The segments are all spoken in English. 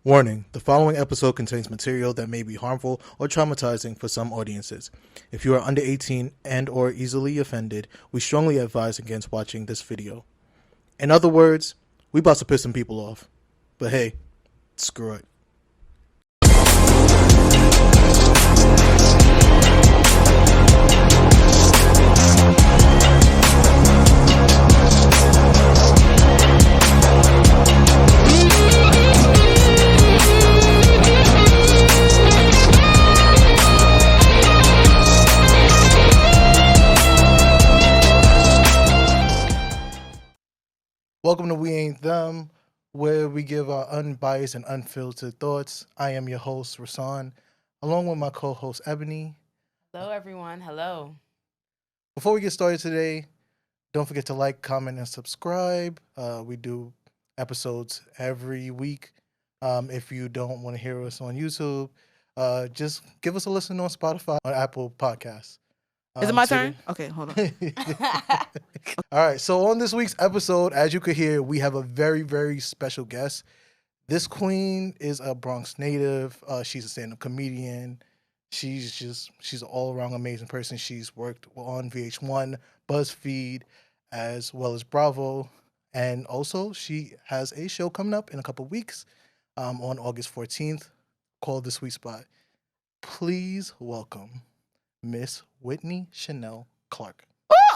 Warning, the following episode contains material that may be harmful or traumatizing for some audiences. If you are under 18 and or easily offended, we strongly advise against watching this video. In other words, we about to piss some people off. But hey, screw it. Welcome to We Ain't Them, where we give our unbiased and unfiltered thoughts. I am your host, Rasan, along with my co-host, Ebony. Hello, everyone. Hello. Before we get started today, don't forget to like, comment, and subscribe. We do episodes every week. If you don't want to hear us on YouTube, just give us a listen on Spotify or Apple Podcasts. Is it my turn? Okay, hold on. All right, so on this week's episode, as you could hear, we have a very, very special guest. This queen is a Bronx native. She's a stand-up comedian. She's an all-around amazing person. She's worked on VH1, BuzzFeed, as well as Bravo. And also, she has a show coming up in a couple weeks on August 14th called The Sweet Spot. Please welcome Miss Whitney Chanel Clark.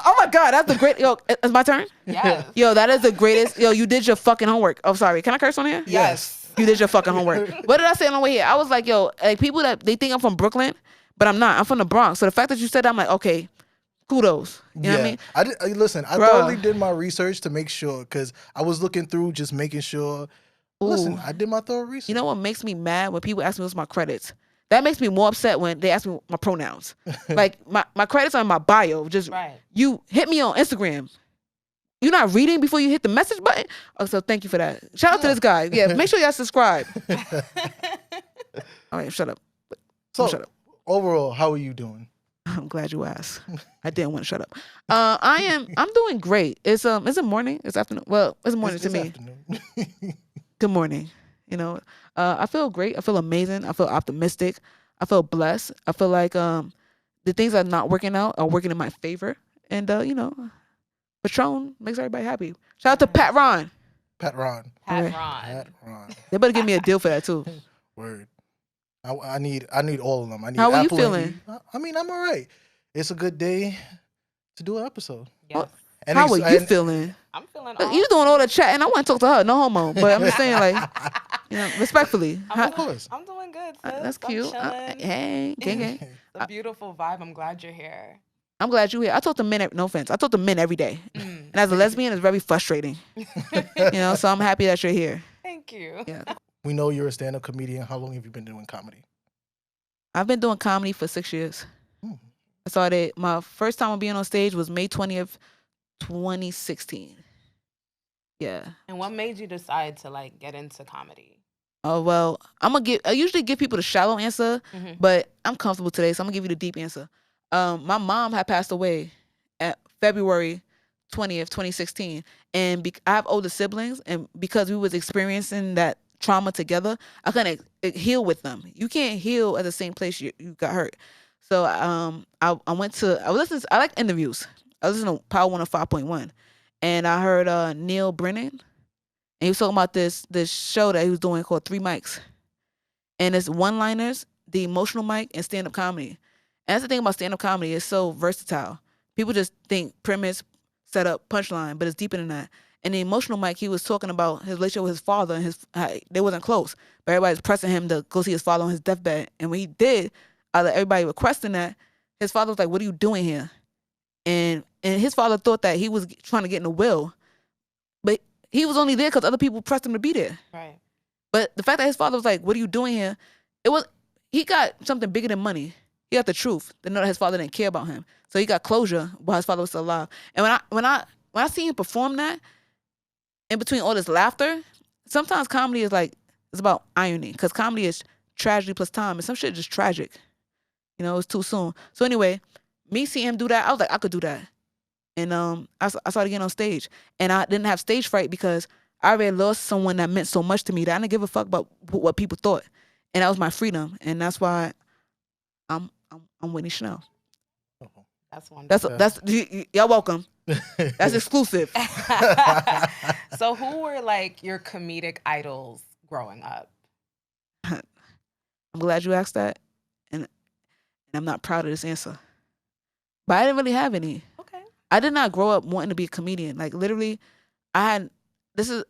Oh my God, that's the great. Yo, it's my turn? Yes. Yo, that is the greatest. Yo, you did your fucking homework. Oh, sorry. Can I curse on here? Yes. You did your fucking homework. What did I say on the way here? I was like, yo, like people that they think I'm from Brooklyn, but I'm not. I'm from the Bronx. So the fact that you said that, I'm like, okay, kudos. You know what I mean? Listen, I totally did my research to make sure, because I was looking through just making sure. Ooh. Listen, I did my thorough research. You know what makes me mad? When people ask me what's my credits. That makes me more upset when they ask me my pronouns. Like, my credits are in my bio. Just, Right. You hit me on Instagram. You're not reading before you hit the message button? Oh, so thank you for that. Shout out to this guy. Yeah, make sure y'all subscribe. All right, shut up. So, Shut up. overall, how are you doing? I'm glad you asked. I didn't want to shut up. I'm doing great. Is it morning? It's afternoon. Well, it's morning to me. Afternoon. Good morning. You know, I feel great. I feel amazing. I feel optimistic. I feel blessed. I feel like the things that are not working out are working in my favor. And Patron makes everybody happy. Shout out to Pat Ron. Pat Ron. Pat Ron. They better give me a deal for that too. Word. I need all of them. I need How are you Apple feeling? I mean, I'm all right. It's a good day to do an episode. Yes. And How are you feeling? I'm feeling You doing all the chatting. I want to talk to her. No homo. But I'm just saying, like, respectfully. Of course. I'm doing good, sis. That's cute. I'm chilling. Hey, gang. It's a beautiful vibe. I'm glad you're here. I'm glad you're here. I talk to men. No offense. I talk to men every day. And as a lesbian, it's very frustrating. So I'm happy that you're here. Thank you. Yeah. We know you're a stand-up comedian. How long have you been doing comedy? I've been doing comedy for 6 years. I started, my first time being on stage was May 20th, 2016. Yeah. And what made you decide to get into comedy? Oh, well, I usually give people the shallow answer, but I'm comfortable today, so I'm gonna give you the deep answer. My mom had passed away at February 20th, 2016. And I have older siblings, and because we was experiencing that trauma together, I couldn't heal with them. You can't heal at the same place you got hurt. So I like interviews. I was listening to Power 105.1, and I heard Neil Brennan, and he was talking about this show that he was doing called Three Mics, and it's one-liners, the emotional mic, and stand-up comedy. And that's the thing about stand-up comedy; it's so versatile. People just think premise, setup, punchline, but it's deeper than that. And the emotional mic, he was talking about his relationship with his father, and they wasn't close, but everybody was pressing him to go see his father on his deathbed. And when he did, everybody requesting that, his father was like, "What are you doing here?" And his father thought that he was trying to get in the will, but he was only there because other people pressed him to be there. Right. But the fact that his father was like, "What are you doing here?" He got something bigger than money. He got the truth. To know that his father didn't care about him, so he got closure while his father was still alive. And when I see him perform that, in between all this laughter, sometimes comedy is it's about irony, because comedy is tragedy plus time, and some shit is just tragic. It's too soon. So anyway, me seeing him do that, I was like, I could do that. And I started getting on stage. And I didn't have stage fright because I already lost someone that meant so much to me that I didn't give a fuck about what people thought, and that was my freedom, and that's why I'm Whitney Chanel. That's wonderful. Y'all welcome. That's exclusive. So who were like your comedic idols growing up? I'm glad you asked that, and I'm not proud of this answer. But I didn't really have any. Okay. I did not grow up wanting to be a comedian. Like literally, this is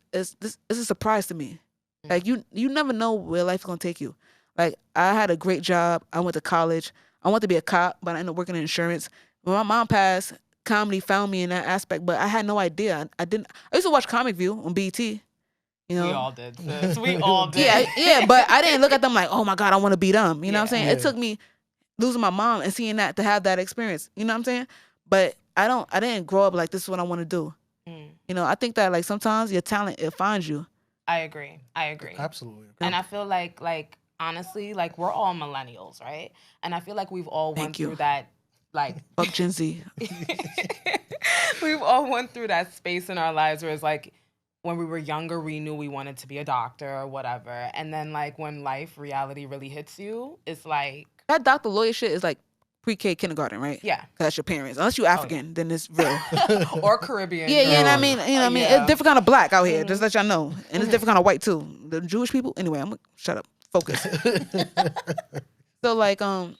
a surprise to me. Like you never know where life's gonna take you. Like I had a great job. I went to college. I wanted to be a cop, but I ended up working in insurance. When my mom passed, comedy found me in that aspect, but I had no idea. I used to watch Comic View on BET. You know? We all did, sis. We all did. Yeah, but I didn't look at them like, oh my God, I want to be them. You know what I'm saying? Yeah. It took me losing my mom and seeing that to have that experience. You know what I'm saying? But I didn't grow up like this is what I want to do. You know, I think that like sometimes your talent, it finds you. I agree. Absolutely. And I feel like honestly, like we're all millennials, right? And I feel like we've all went through that, like fuck Gen Z. We've all went through that space in our lives where it's like when we were younger, we knew we wanted to be a doctor or whatever. And then like when reality really hits you, it's like that doctor lawyer shit is like pre-K kindergarten, right? Yeah. 'Cause that's your parents. Unless you're African, then it's real. Or Caribbean. Yeah, and I mean, it's different kind of black out here. Just let y'all know, and it's different kind of white too. The Jewish people. Anyway, I'm gonna shut up. Focus. So like, a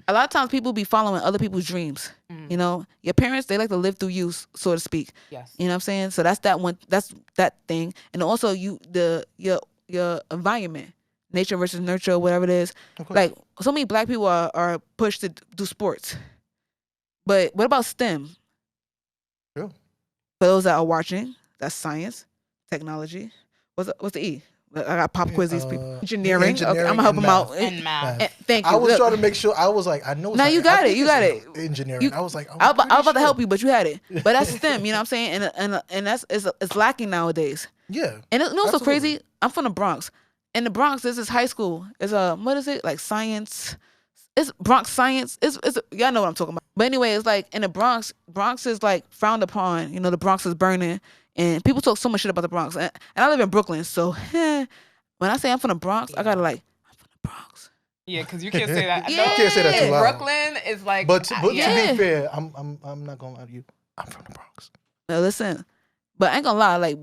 lot of times people be following other people's dreams. You know, your parents, they like to live through you, so to speak. Yes. You know what I'm saying? So that's that one. That's that thing, and also your environment. Nature versus nurture, whatever it is. Like so many black people are pushed to do sports. But what about STEM? Yeah. For those that are watching, that's science, technology. What's the E? I got pop quiz these people. Engineering. Okay, I'm gonna help them out. And math. Thank you. I was trying to make sure. I was like, I know. No, you got it. You got it. Engineering. I was like, I was about to help you, but you had it. But that's STEM. You know what I'm saying? And that's it's lacking nowadays. Yeah. And you know what's so crazy? I'm from the Bronx. In the Bronx, this is high school. It's what is it? Like science. It's Bronx science. It's y'all know what I'm talking about. But anyway, it's like in the Bronx is like frowned upon. You know, the Bronx is burning. And people talk so much shit about the Bronx. And I live in Brooklyn. So when I say I'm from the Bronx, I gotta like, I'm from the Bronx. Yeah, because you can't say that. Yeah. You can't say that too loud. Brooklyn is like But to be fair, I'm not gonna lie to you. I'm from the Bronx. Now listen. But I ain't gonna lie, like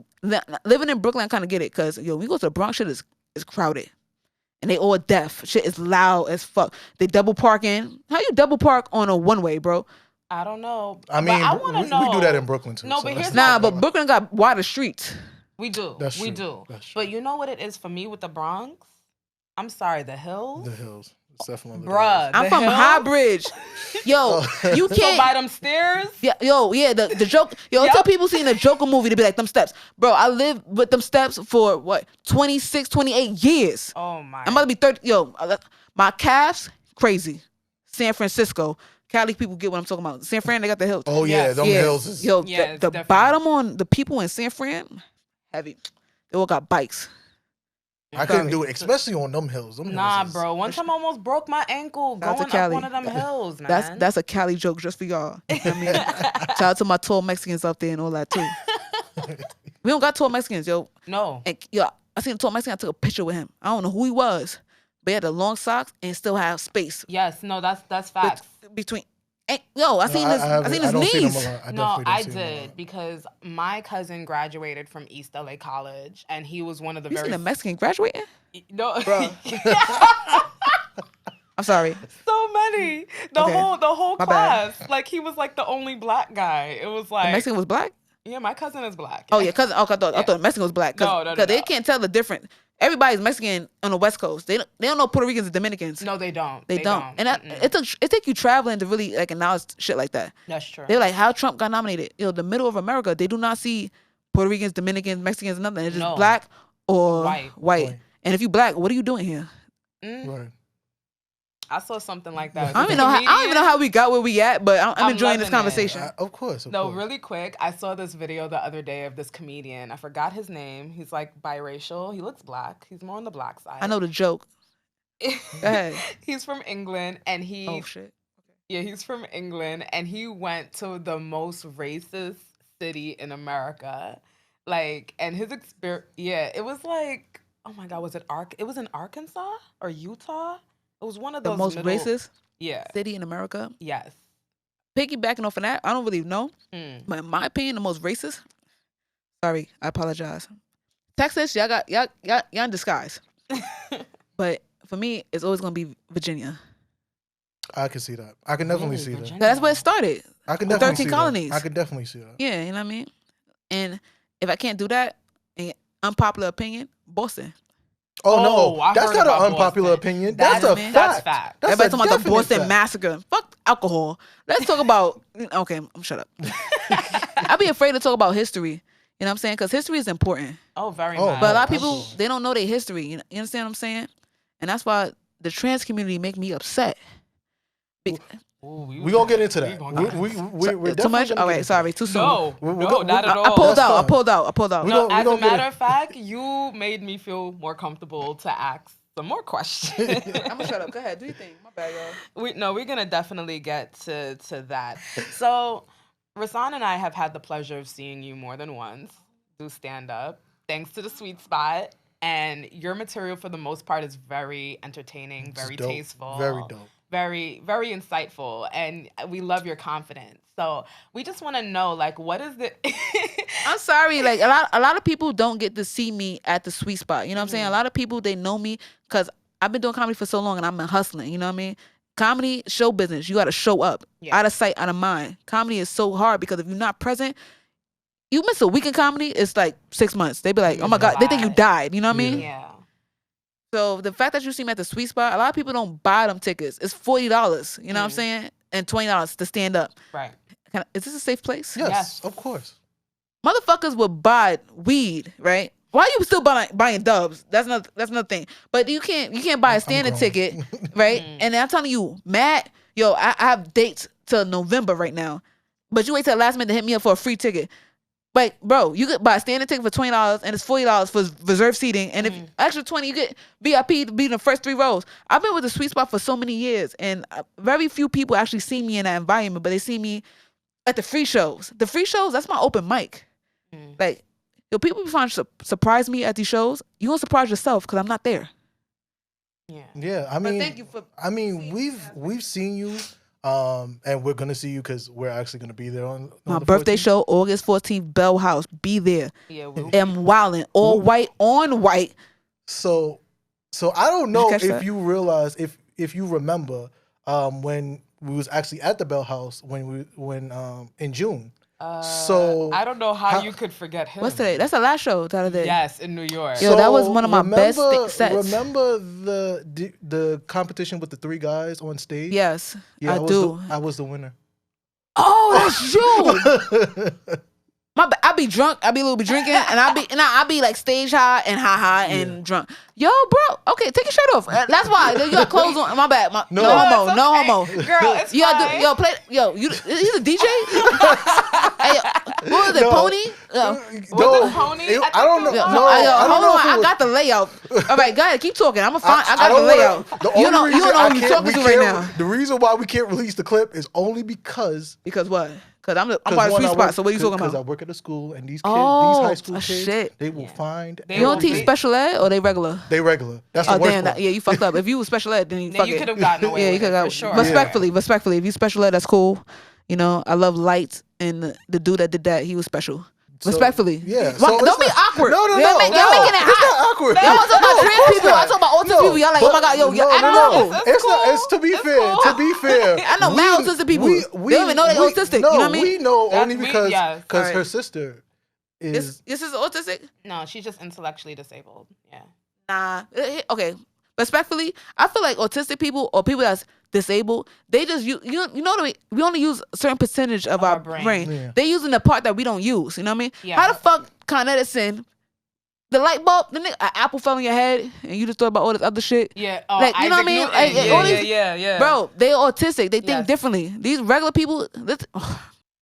living in Brooklyn, I kinda get it. Cause we go to the Bronx, shit is crowded. And they all deaf. Shit is loud as fuck. They double parking. How you double park on a one way, bro? I don't know. I mean, I wanna know. we do that in Brooklyn too. No, but here's but Brooklyn got wider streets. We do. That's we true. do. That's true. But you know what it is for me with the Bronx? I'm sorry, the hills. The hills. It's definitely the Bruh. hills. I'm from High Bridge. Yo, you can't. So by them stairs? Yeah, the joke. Yo, Yep. tell people seen a Joker movie to be like them steps. Bro, I lived with them steps for what, 26, 28 years. Oh my. I'm about to be 30. Yo, my calves, crazy. San Francisco. Cali people get what I'm talking about. San Fran, they got the hills. Oh yeah, Yes. them hills is Yo, Yeah, the it's bottom on the people in San Fran, heavy. They all got bikes. I couldn't do it, especially on them hills. Them Nah, hills is, bro. One time I almost broke my ankle Shout out to going up Cali. one of them hills, man. That's a Cali joke just for y'all. You know what I mean? Shout out to my tall Mexicans out there and all that too. We don't got tall Mexicans, yo. No. And yo, I seen a tall Mexican. I took a picture with him. I don't know who he was, but he had the long socks and still have space Yes, no, that's facts. between. And, yo, I seen I his don't see them knees. a lot. No, definitely don't I see them a lot. did because my cousin graduated from East LA College, and he was one of the You very seen a Mexican graduating? no. I'm sorry. So many. The Okay. whole My bad. class. Like he was like the only black guy. It was The like Mexican was black. yeah, my cousin is black. Oh yeah, I thought Mexican was black. No, no, they no. can't tell the difference. Everybody's Mexican on the West Coast. They don't know Puerto Ricans and Dominicans. No, they don't. They don't. And it take you traveling to really like acknowledge shit like that. That's true. They're like, how Trump got nominated. You know, the middle of America, they do not see Puerto Ricans, Dominicans, Mexicans, nothing. It's just No. black or White. white. And if you black, what are you doing here? Right. I saw something like that. I don't even know how we got where we at, but I'm enjoying this loving it. conversation. Of course. No, really quick. I saw this video the other day of this comedian. I forgot his name. He's like biracial. He looks black. He's more on the black side. I know the joke. Go ahead. He's from England, and Oh shit. yeah, he's from England, and he went to the most racist city in America. Like, and his experience, yeah, it was like, oh my God, was it It was in Arkansas or Utah? It was one of The those most racist city in America. Yes. Piggybacking off of that, I don't really know. Mm. But in my opinion, the most racist. Sorry, I apologize. Texas, y'all in disguise. But for me, it's always gonna be Virginia. I can see that. I can definitely see that. Virginia? That's where it started. I can With definitely 13 see colonies. that. I can definitely see that. Yeah, you know what I mean? And if I can't do that, and unpopular opinion, Boston. Oh, no, I that's heard not an about unpopular Boston. opinion. That's That's a fact. That's fact. fact. That's Everybody a talking about the definite Boston fact. massacre. Fuck alcohol. Let's talk about. Okay, I'm shut up. I be afraid to talk about history. You know what I'm saying? Because history is important. Oh, very Oh, much. But a lot of people, absolutely. they don't know their history. You understand what I'm saying? And that's why the trans community make me upset. Ooh, We gonna get into we that. gonna get into We're Too much? definitely All right, sorry, too soon. No, We no, go- not at I all. pulled That's out. I fine. pulled out. I pulled out. We No, gon- as a gon' get matter it. of fact, you made me feel more comfortable to ask some more questions. I'm gonna shut up. Go ahead. Do your thing. My bad, y'all. We're gonna definitely get to that. So, Rasan and I have had the pleasure of seeing you more than once do stand up, thanks to the Sweet Spot. And your material, for the most part, is very entertaining, very dope. tasteful, Very dope. very, very insightful, and we love your confidence. So we just want to know, like, what is the? I'm sorry, like a lot of people don't get to see me at the Sweet Spot. You know what I'm saying? A lot of people, they know me because I've been doing comedy for so long and I've been hustling. You know what I mean? Comedy, show business, you got to show up. Yeah. Out of sight, out of mind. Comedy is so hard because if you're not present, you miss a week in comedy, it's like 6 months. They be like, oh my God, they think you died. You know what I mean? Yeah. So the fact that you see me at the Sweet Spot, a lot of people don't buy them tickets. It's $40. You know what I'm saying? And $20 to stand up. Right. Is this a safe place? Yes, of course. Motherfuckers would buy weed, right? Why are you still buying dubs? That's another thing. But you can't buy a standing grown. ticket, right? And I'm telling you, Matt, yo, I have dates till November right now. But you wait till the last minute to hit me up for a free ticket. Like, bro, you could buy a standing ticket for $20 and it's $40 for reserved seating. And if extra $20, you get VIP to be in the first 3 rows. I've been with the Sweet Spot for so many years, and very few people actually see me in that environment, but they see me at the free shows. The free shows, that's my open mic. Like, yo, people be trying to surprise me at these shows. You gonna surprise yourself because I'm not there. Yeah. Yeah, I But mean, thank you for. we've seen you, and we're gonna see you because we're actually gonna be there on My the birthday 14th. show, August 14th, Bell House. Be there. Yeah. We'll I'm wildin'. All white on white. So I don't know catch if that? you realize if you remember when we was actually at the Bell House when in June. So I don't know how you could forget him. What's today? That's the last show the other day. Yes, in New York. Yo, that was one of my best sets. Remember the competition with the 3 guys on stage? Yes, Yeah, I do. I was the winner. Oh, that's you. I be drunk. I be a little bit drinking, and I be like stage high and high and drunk. Yo, bro. Okay, take your shirt off. That's why you got clothes on. My bad. No homo. it's No okay. homo. Girl, it's You gotta fine. do, yo, play. Yo, he's a DJ. Hey, what was it? No. Pony. Yo. No, it Pony? I don't know. Yo, Yo, No, I don't hold know on. if it I was- got the layout. All right, go ahead. Keep talking. I got the don't layout. wanna- the You only don't reason know I who you can't- talking we to right can't- now. The reason why we can't release the clip is only because Because what? Because I'm part of Sweet Spot. So what are you talking Because I about? work at a school, and these kids, Oh, these high school a kids, shit. they will find. They You don't will teach be- special ed or they regular? They regular. That's the Oh worst damn! part. Yeah, you fucked up. If you was special ed, then you Then fuck you it. could have gotten away Yeah, you with could it, have for sure. respectfully. If you special ed, that's cool. You know, I love lights, and the dude that did that, he was special. So, Respectfully. yeah. Why- So don't it's be not- awkward. No, Y'all making it It's hot. not awkward. Y'all was talking about trans of people. I course talk about autistic not. people. Y'all like, oh my God, yo, you're acting normal. It's cool. It's to be fair. cool. To be fair, I know mad autistic people. They don't even know they're autistic. No, You know what I mean? we know That's only me, because yes. her Alright. sister is. This is autistic. No, she's just intellectually disabled. Yeah. Nah. Okay. Respectfully, I feel like autistic people or people that's disabled, they just you know the way we only use a certain percentage of our brain. Yeah. They using the part that we don't use. You know what I mean? Yeah. How the fuck Con Edison, the light bulb, an apple fell in your head and you just thought about all this other shit? Yeah. Oh, Like, you know what I Isaac mean? Newton. Like, all yeah, these- yeah. Bro, they autistic. They think Yes. differently. These regular people,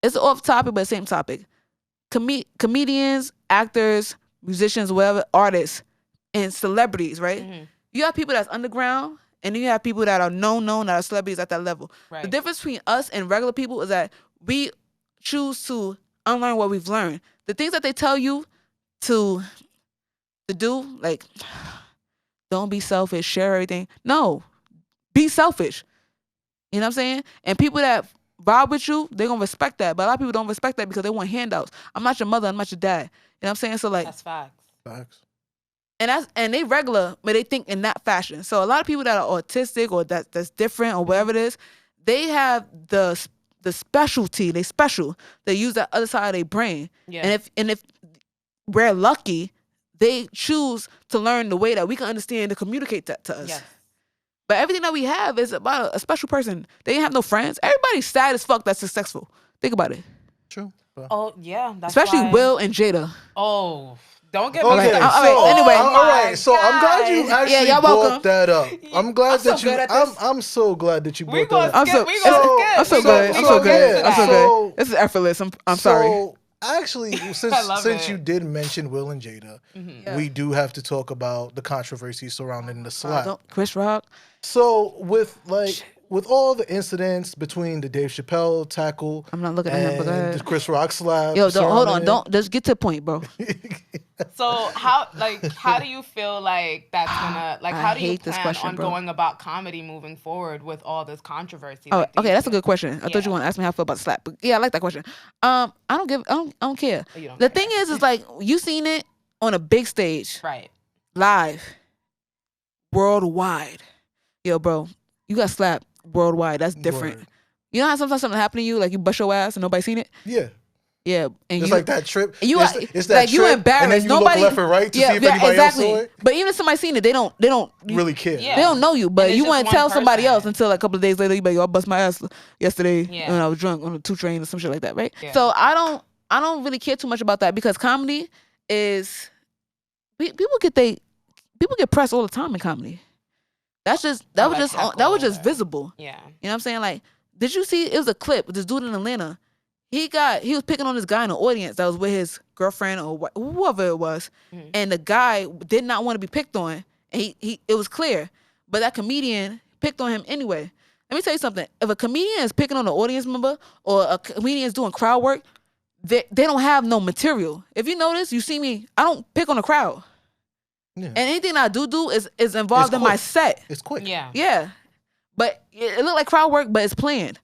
it's off topic but same topic. Comedians, actors, musicians, whatever, artists, and celebrities, right? Mm-hmm. You have people that's underground, and then you have people that are known that are celebrities at that level. Right. The difference between us and regular people is that we choose to unlearn what we've learned. The things that they tell you to do, like, don't be selfish, share everything. No, be selfish. You know what I'm saying? And people that vibe with you, they're gonna respect that. But a lot of people don't respect that because they want handouts. I'm not your mother, I'm not your dad. You know what I'm saying? So like, That's facts. Facts. and they regular, but they think in that fashion. So a lot of people that are autistic or that's different or whatever it is, they have the specialty. They special. They use that other side of their brain. Yeah. And if we're lucky, they choose to learn the way that we can understand to communicate that to us. Yes. But everything that we have is about a special person. They didn't have no friends. Everybody's sad as fuck that's successful. Think about it. True. But- Oh yeah. That's Especially why... Will and Jada. Oh, don't get Okay, me All right, so, anyway. all right. So I'm glad you actually y'all brought welcome. that up. I'm glad I'm so that you. good at this. I'm so glad that you We brought that gonna up. skip. I'm so good. I'm so good. I'm so good. This is effortless. I'm sorry. So actually, love since it. you did mention Will and Jada, we do have to talk about the controversy surrounding the slap. Chris Rock. So with all the incidents between the Dave Chappelle tackle, I'm not looking at him, but go and ahead. the Chris Rock slap. Yo, hold on. surrounding Don't just get to the point, bro. So how do you feel like that's gonna I how do you hate this plan question, on bro. going about comedy moving forward with all this controversy? Oh, Like, do okay, you that's a feel- good question. I thought you Yeah. want to ask me how I feel about the slap, but yeah, I like that question. I don't care. Oh, you don't The care. thing is like you seen it on a big stage, Right. live, worldwide. Yo, bro, you got slapped worldwide. That's different. Word. You know how sometimes something happen to you, like you bust your ass and nobody seen it. Yeah, Yeah, and it's you like that trip. You it's that like you trip, embarrassed. and then you Nobody look left and right to yeah, see if yeah, anybody exactly. else saw it. But even if somebody seen it, they don't Really care. Yeah. they don't know you. But it's you just want to one tell somebody person. else until like, a couple of days later, you be like, yo, I bust my ass yesterday Yeah. when I was drunk on a 2 train or some shit like that, right? Yeah. So I don't really care too much about that because comedy is people get pressed all the time in comedy. That was just visible. Yeah. You know what I'm saying? Like, did you see? It was a clip with this dude in Atlanta. He was picking on this guy in the audience that was with his girlfriend or whoever it was, and the guy did not want to be picked on. And it was clear, but that comedian picked on him anyway. Let me tell you something. If a comedian is picking on an audience member or a comedian is doing crowd work, they don't have no material. If you notice, you see me, I don't pick on the crowd. Yeah. And anything I do is involved in my quick. set. It's quick. Yeah. Yeah. But it looked like crowd work, but it's planned.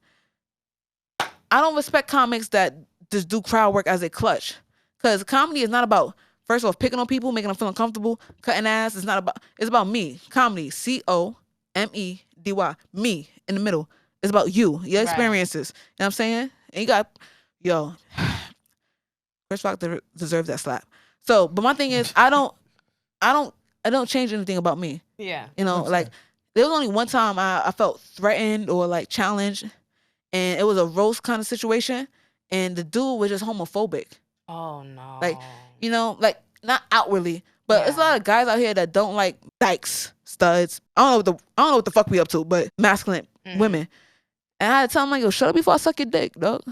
I don't respect comics that just do crowd work as a clutch. Because comedy is not about, first off, picking on people, making them feel uncomfortable, cutting ass. It's about me. Comedy, COMEDY, me in the middle. It's about you, your experiences. You know what I'm saying? And you got, Chris Rock deserves that slap. So, but my thing is, I don't change anything about me. Yeah. You know, like there was only one time I felt threatened or like challenged, and it was a roast kind of situation, and the dude was just homophobic. Oh no. Like, you know, like not outwardly, but it's a lot of guys out here that don't like dykes, studs. I don't know what the fuck we up to, but masculine women. And I had to tell him like, yo, shut up before I suck your dick, dog.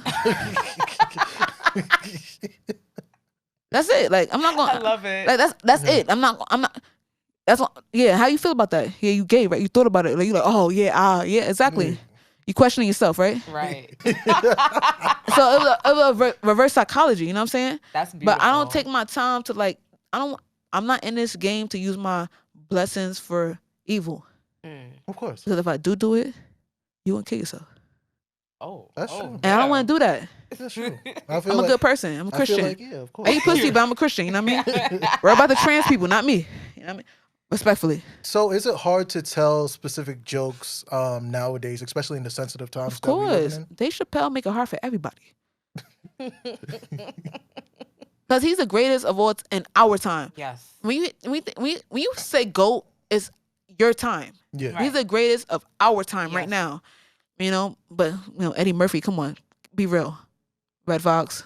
That's it. Like I'm not gonna. I love it. Like that's it. I'm not. That's what, yeah. How you feel about that? Yeah, you gay, right? You thought about it. Like you like, oh yeah, yeah, exactly. You questioning yourself, right? Right. So it was a reverse psychology. You know what I'm saying? That's beautiful. But I don't take my time to like. I'm not in this game to use my blessings for evil. Of course. Because if I do it, you won't kill yourself. Oh, That's true. And I don't want to do that. That's true. I I'm a good person. I'm a Christian. I feel like, yeah, of course. I eat pussy, but I'm a Christian. You know what I mean? We're about the trans people, not me. You know what I mean? Respectfully. So is it hard to tell specific jokes nowadays, especially in the sensitive times Of that we live course. in? Dave Chappelle make it hard for everybody. Because he's the greatest of all in our time. Yes. When you say GOAT, it's your time. Yeah. Right. He's the greatest of our time right Yes. now. You know, but Eddie Murphy, come on, be real. Red Fox.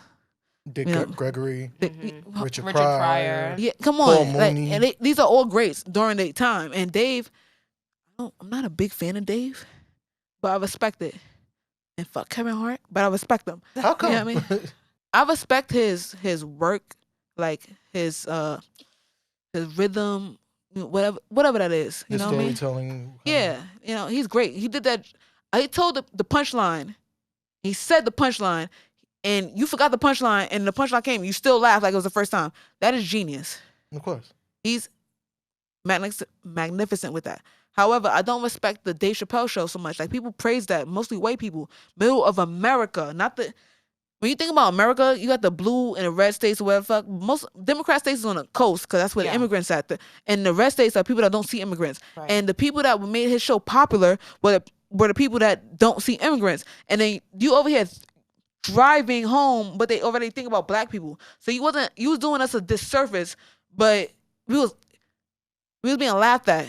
Dick You know, Gregory, Richard Richard Pryor. Pryor. Yeah, come Paul on. Like, Mooney. and these are all greats during their time. And Dave, I'm not a big fan of Dave, but I respect it. And fuck Kevin Hart, but I respect him. How come? You know what I mean? I respect his work, like his rhythm, whatever that is. You His know what I mean? storytelling. Yeah, you know, he's great. He did that. He told the punchline. He said the punchline. and you forgot the punchline, and the punchline came, you still laugh like it was the first time. That is genius. Of course. He's magnificent with that. However, I don't respect the Dave Chappelle show so much. Like, people praise that, mostly white people. Middle of America, not the. When you think about America, you got the blue and the red states or whatever. Fuck. Most Democrat states is on the coast because that's where the immigrants at. And the red states are people that don't see immigrants. Right. And the people that made his show popular were the people that don't see immigrants. And then you over here driving home, but they already think about black people. So you was doing us a disservice, but we was being laughed at.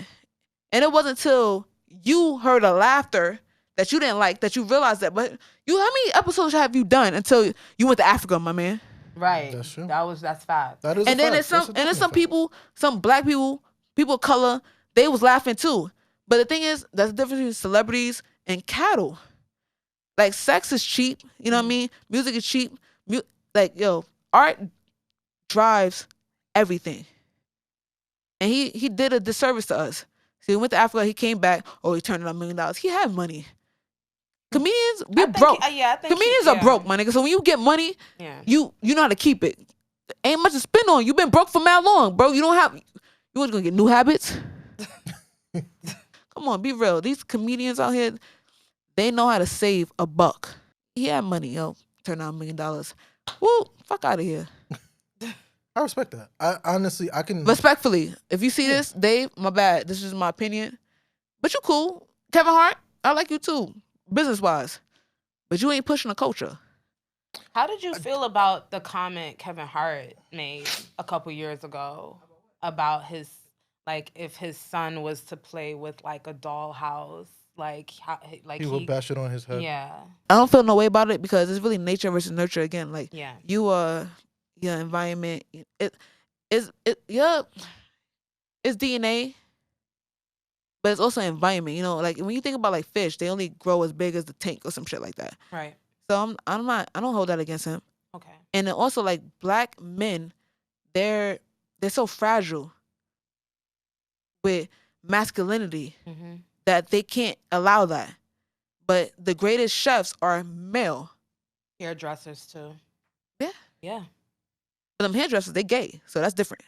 And it wasn't until you heard a laughter that you didn't like that you realized that. But how many episodes have you done until you went to Africa, my man? Right. That's true. That's fact. That is And then there's some people, some black people, people of color, they was laughing too. But the thing is, that's the difference between celebrities and cattle. Like, sex is cheap, you know what I mean? Music is cheap. Like, yo, art drives everything. And he did a disservice to us. So he went to Africa, he came back, he turned in $1 million. He had money. Comedians, we're broke. Comedians are broke, my nigga. So when you get money, you know how to keep it. Ain't much to spend on. You've been broke for how long, bro? You ain't gonna get new habits. Come on, be real. These comedians out here, they know how to save a buck. He had money, yo. Turned out $1 million. Woo, fuck out of here. I respect that. I can. Respectfully, if you see this, Dave, my bad. This is my opinion. But you cool. Kevin Hart, I like you too, business-wise. But you ain't pushing the culture. How did you feel about the comment Kevin Hart made a couple years ago about his, like, if his son was to play with, like, a dollhouse, like he would bash it on his head. Yeah. I don't feel no way about it because it's really nature versus nurture again. Like, you your environment, it's DNA, but it's also environment. You know, like when you think about like fish, they only grow as big as the tank or some shit like that. Right. So I don't hold that against him. Okay. And then also, like, black men, they're so fragile with masculinity that they can't allow that. But the greatest chefs are male. Hairdressers too. Yeah. Yeah. But them hairdressers, they gay, so that's different.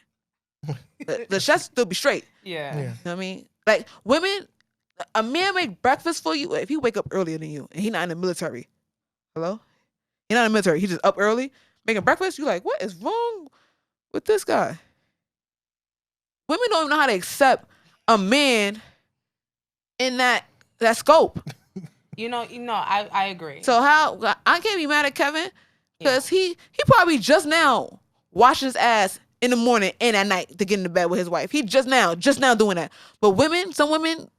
the chefs still be straight. Yeah. You know what I mean? Like, women, a man make breakfast for you if he wake up earlier than you and he not in the military. Hello? He not in the military. He just up early making breakfast. You like, what is wrong with this guy? Women don't even know how to accept a man in that scope. You know, I agree. So how I can't be mad at Kevin because he probably just now washing his ass in the morning and at night to get into bed with his wife. He just now doing that. But women, some women,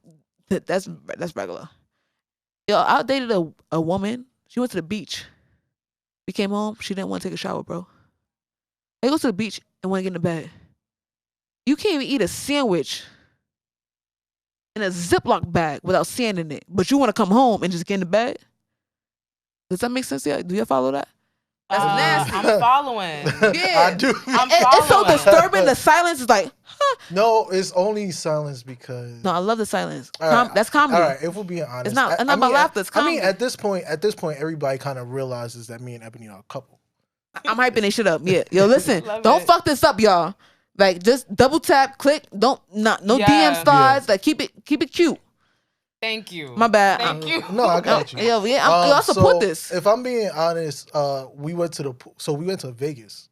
that's regular. Yo, I dated a woman. She went to the beach. We came home. She didn't want to take a shower, bro. They go to the beach and want to get into bed. You can't even eat a sandwich in a Ziploc bag without sand in it. But you want to come home and just get into bed? Does that make sense? Yeah. Do you follow that? That's nasty. I'm following. Yeah. I do. It's so disturbing. The silence is like, huh. No, it's only silence because. No, I love the silence. Right, that's comedy. All right, if we're being honest, It's not about laughter. It's comedy. I mean, at this point, everybody kind of realizes that me and Ebony are a couple. I'm hyping this shit up. Yeah, yo, listen, don't it. fuck this up, y'all. Like, just double tap, click. No DM slides. Like, keep it cute. Thank you. My bad. Thank you. No, I got you. Yeah, I support this. If I'm being honest, we went to Vegas.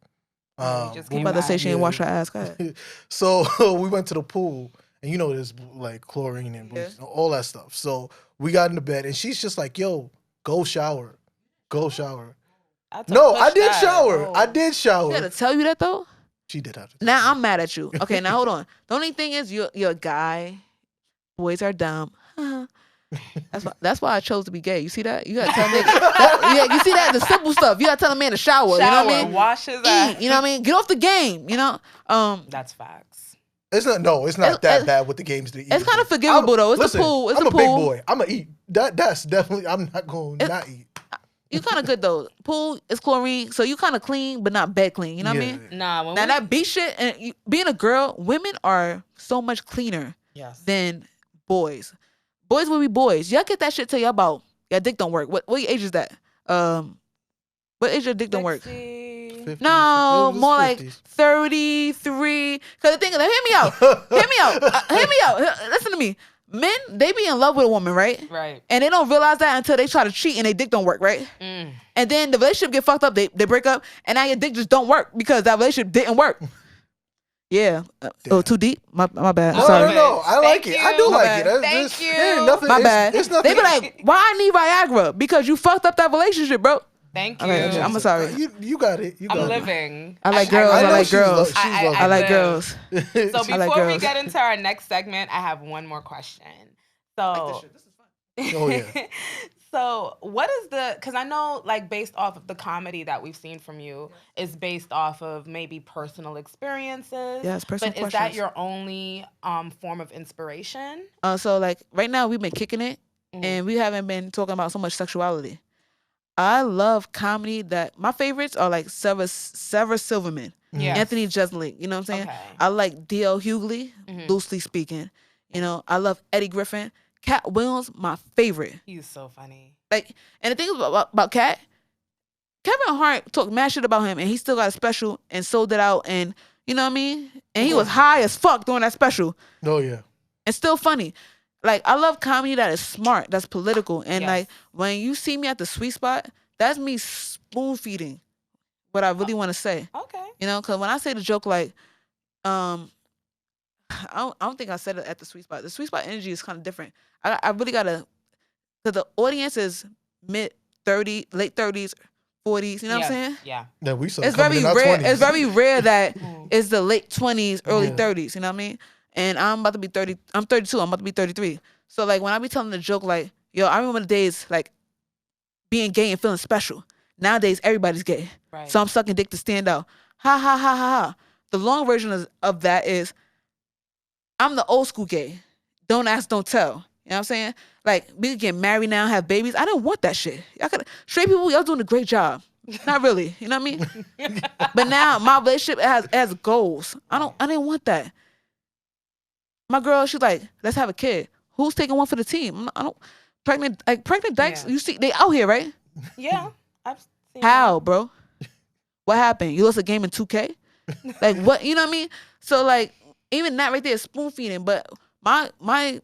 I'm about to say she ain't wash her ass. Go ahead. So we went to the pool, and you know there's like chlorine and bleach, all that stuff. So we got into bed, and she's just like, "Yo, go shower." No, I did shower. I did shower. She had to tell you that though. She did have to. Now I'm mad at you. Okay, now hold on. The only thing is you're a guy. Boys are dumb. That's why I chose to be gay. You see that? You gotta tell niggas. You see that? The simple stuff. You gotta tell a man to shower. You know what I mean? Wash his ass. You know what I mean? Get off the game. You know. That's facts. It's not that bad with the games. It's kind of forgivable though. It's the pool. It's I'm the a pool. big boy. I'm gonna eat. That's definitely. I'm not going to not eat. You kind of good though. Pool is chlorine, so you kind of clean, but not bed clean. You know what I mean? Nah. Now that beach shit and being a girl, women are so much cleaner than boys. Boys will be boys. Y'all get that shit till y'all about your dick don't work. What age is that? What age your dick don't work? 60. 50s. No, It was more like 50s. 33. Cause the thing is, hear me out. Hear me out. Listen to me. Men, they be in love with a woman, right? Right. And they don't realize that until they try to cheat and their dick don't work, right? Mm. And then the relationship get fucked up. They break up, and now your dick just don't work because that relationship didn't work. Yeah. Oh, too deep. My bad. I'm No, sorry. no, I like Thank it. I you. do My like bad. it. That's Thank just, you. It ain't nothing. My it's, bad. It's nothing. They be like, why I need Viagra? Because you fucked up that relationship, bro. Thank you. Okay, I'm sorry. You got it. You got I'm it. living. I like girls. I know like she's girls. she's I lovely. I like live. girls. So I like before we girls. get into our next segment, I have one more question. So, Oh, yeah. So what is because I know like based off of the comedy that we've seen from you is based off of maybe personal experiences. Yes, personal But is that questions. your only form of inspiration? So like right now we've been kicking it, and we haven't been talking about so much sexuality. I love comedy. That my favorites are like Sarah Silverman, Yes. Anthony Jeselnik. You know what I'm saying? Okay. I like D.L. Hughley, loosely speaking. You know, I love Eddie Griffin. Cat Williams, my favorite. He's so funny. Like, and the thing about Cat, Kevin Hart talked mad shit about him, and he still got a special and sold it out, and you know what I mean? And he was high as fuck during that special. Oh, yeah. And still funny. Like, I love comedy that is smart, that's political. And Yes. like, when you see me at the sweet spot, that's me spoon feeding what I really want to say. Okay. You know, because when I say the joke, like, I don't think I said it at the sweet spot. The sweet spot energy is kind of different. I really gotta, because the audience is late 30s, 40s. You know what I'm saying? Yeah. Yeah, we saw It's coming very in our rare. 20s. It's very rare that Mm. it's the late 20s, early Yeah. 30s. You know what I mean? And I'm about to be 30. I'm 32. I'm about to be 33. So like when I be telling the joke, like, yo, I remember the days like being gay and feeling special. Nowadays everybody's gay, Right. so I'm sucking dick to stand out. Ha ha ha ha ha. The long version of that is I'm the old school gay. Don't ask, don't tell. You know what I'm saying? Like, we could get married now, have babies. I didn't want that shit. Y'all could straight people, y'all doing a great job. Not really. You know what I mean? But now my relationship has goals. I didn't want that. My girl, she's like, let's have a kid. Who's taking one for the team? I don't pregnant dykes, Yeah. you see they out here, right? Yeah. I've seen How, bro? What happened? You lost a game in 2K? Like what? You know what I mean? So like even that right there is spoon feeding. But my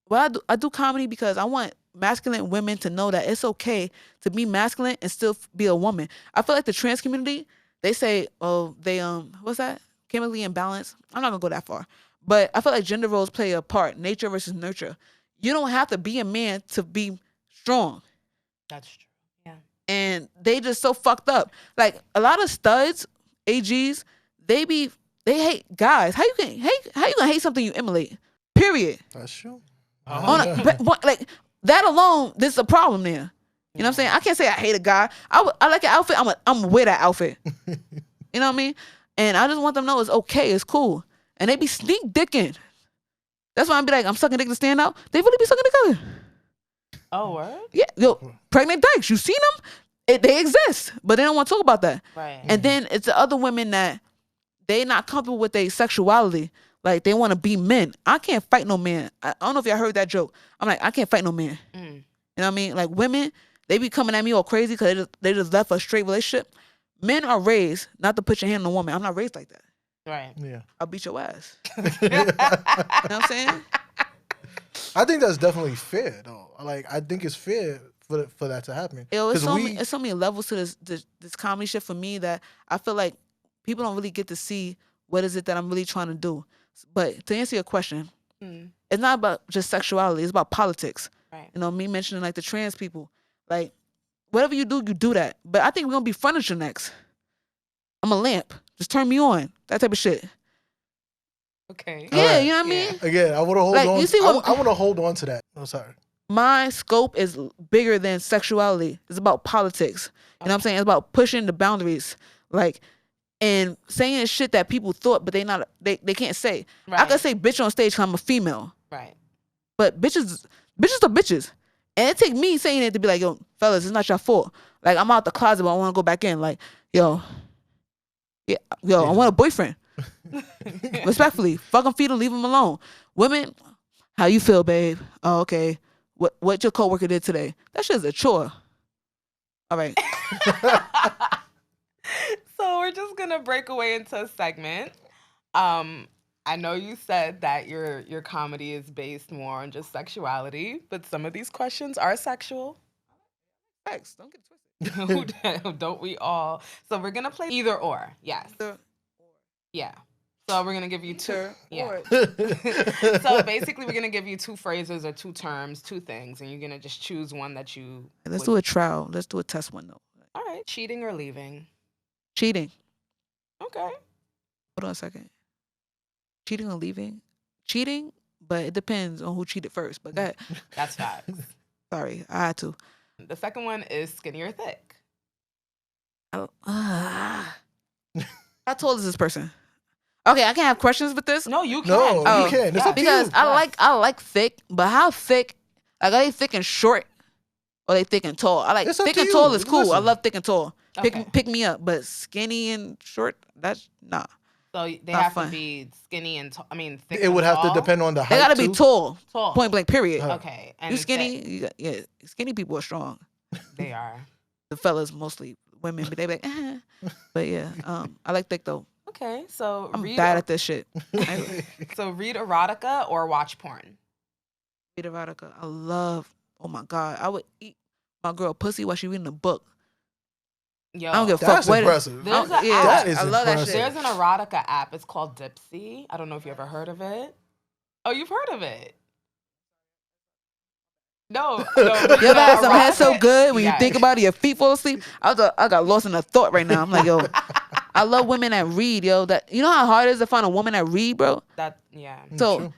what I do comedy because I want masculine women to know that it's okay to be masculine and still be a woman. I feel like the trans community, they say, oh, they what's that? Chemically imbalanced. I'm not gonna go that far. But I feel like gender roles play a part, nature versus nurture. You don't have to be a man to be strong. That's true. Yeah. And they just so fucked up. Like a lot of studs, AGs, they hate guys. How you gonna hate something you emulate? Period. That's true. Like that alone, there's a problem there. You know what I'm saying? I can't say I hate a guy. I like an outfit. I'm with that outfit. You know what I mean? And I just want them to know it's okay. It's cool. And they be sneak dicking. That's why I be like, I'm sucking dick to stand out. They really be sucking dick out. Oh, word? Yeah, yo, pregnant dykes. You seen them? They exist, but they don't want to talk about that. Right. And then it's the other women that they not comfortable with their sexuality. Like they want to be men. I can't fight no man. I don't know if y'all heard that joke. I'm like, I can't fight no man. Mm. You know what I mean? Like women, they be coming at me all crazy because they just left a straight relationship. Men are raised not to put your hand on a woman. I'm not raised like that. Right. Yeah. I'll beat your ass. You know what I'm saying? I think that's definitely fair, though. Like, I think it's fair for that to happen. Yo, it's 'Cause it's so many levels to this comedy shit for me that I feel like people don't really get to see what is it that I'm really trying to do. But to answer your question, it's not about just sexuality. It's about politics. Right. You know, me mentioning like the trans people. Like, whatever you do that. But I think we're going to be furniture next. I'm a lamp. Just turn me on. That type of shit. Okay. Yeah, Alright. you know what I mean? Again, I want to hold Like, on. you see what- I want to hold on to that. I'm sorry. My scope is bigger than sexuality. It's about politics. You know what I'm saying? It's about pushing the boundaries. Like, and saying shit that people thought, but they can't say. I Right. could say bitch on stage because I'm a female. Right. But bitches are bitches. And it take me saying it to be like, yo, fellas, it's not your fault. Like, I'm out the closet, but I want to go back in. Like, yo, I want a boyfriend. Respectfully, fuck him, feed him, leave him alone. Women, how you feel, babe? Oh, okay. What your coworker did today? That shit's a chore. All right. So we're just gonna break away into a segment. I know you said that your comedy is based more on just sexuality, but some of these questions are sexual. Facts. Don't get it twisted. Don't we all? So we're gonna play either or. Yes. Yeah. So we're gonna give you two. Yeah. So basically, we're gonna give you two phrases or two terms, two things, and you're gonna just choose one that you. Let's do a trial. Let's do a test one though. All right. Cheating or leaving? Cheating. Okay. Hold on a second. Cheating or leaving? Cheating, but it depends on who cheated first. But go ahead. That's facts. Sorry, I had to. The second one is skinny or thick. How tall is this person? Okay, I can have questions with this. No, you can. No, Oh, you can. It's up to Because you. I like thick, but how thick? Like, are they thick and short, or they thick and tall? I like It's up thick to and you. tall is cool. I Listen. love thick and tall. Okay. Pick me up, but skinny and short, that's nah. So they Not have fun. to be skinny and tall. I mean, thick. It would and have to tall? depend on the They height. gotta be too. tall. Tall. Point blank. Period. Okay. And You thick. skinny? Yeah, skinny people are strong. They are. The fellas mostly women, but they be like, But yeah, I like thick though. Okay. So I'm read. bad at this shit. So read erotica or watch porn. Read erotica. I love. Oh my god, I would eat my girl pussy while she reading a book. Yo. I don't give a That's fuck. What impressive. There's a yeah, app. That is I love that impressive. shit. There's an erotica app. It's called Dipsy. I don't know if you ever heard of it. Oh, you've heard of it? No. You ever had some head so good when you think about it, your feet fall asleep? I got lost in a thought right now. I'm like, yo, I love women that read, yo. That you know how hard it is to find a woman that read, bro. That yeah. So True.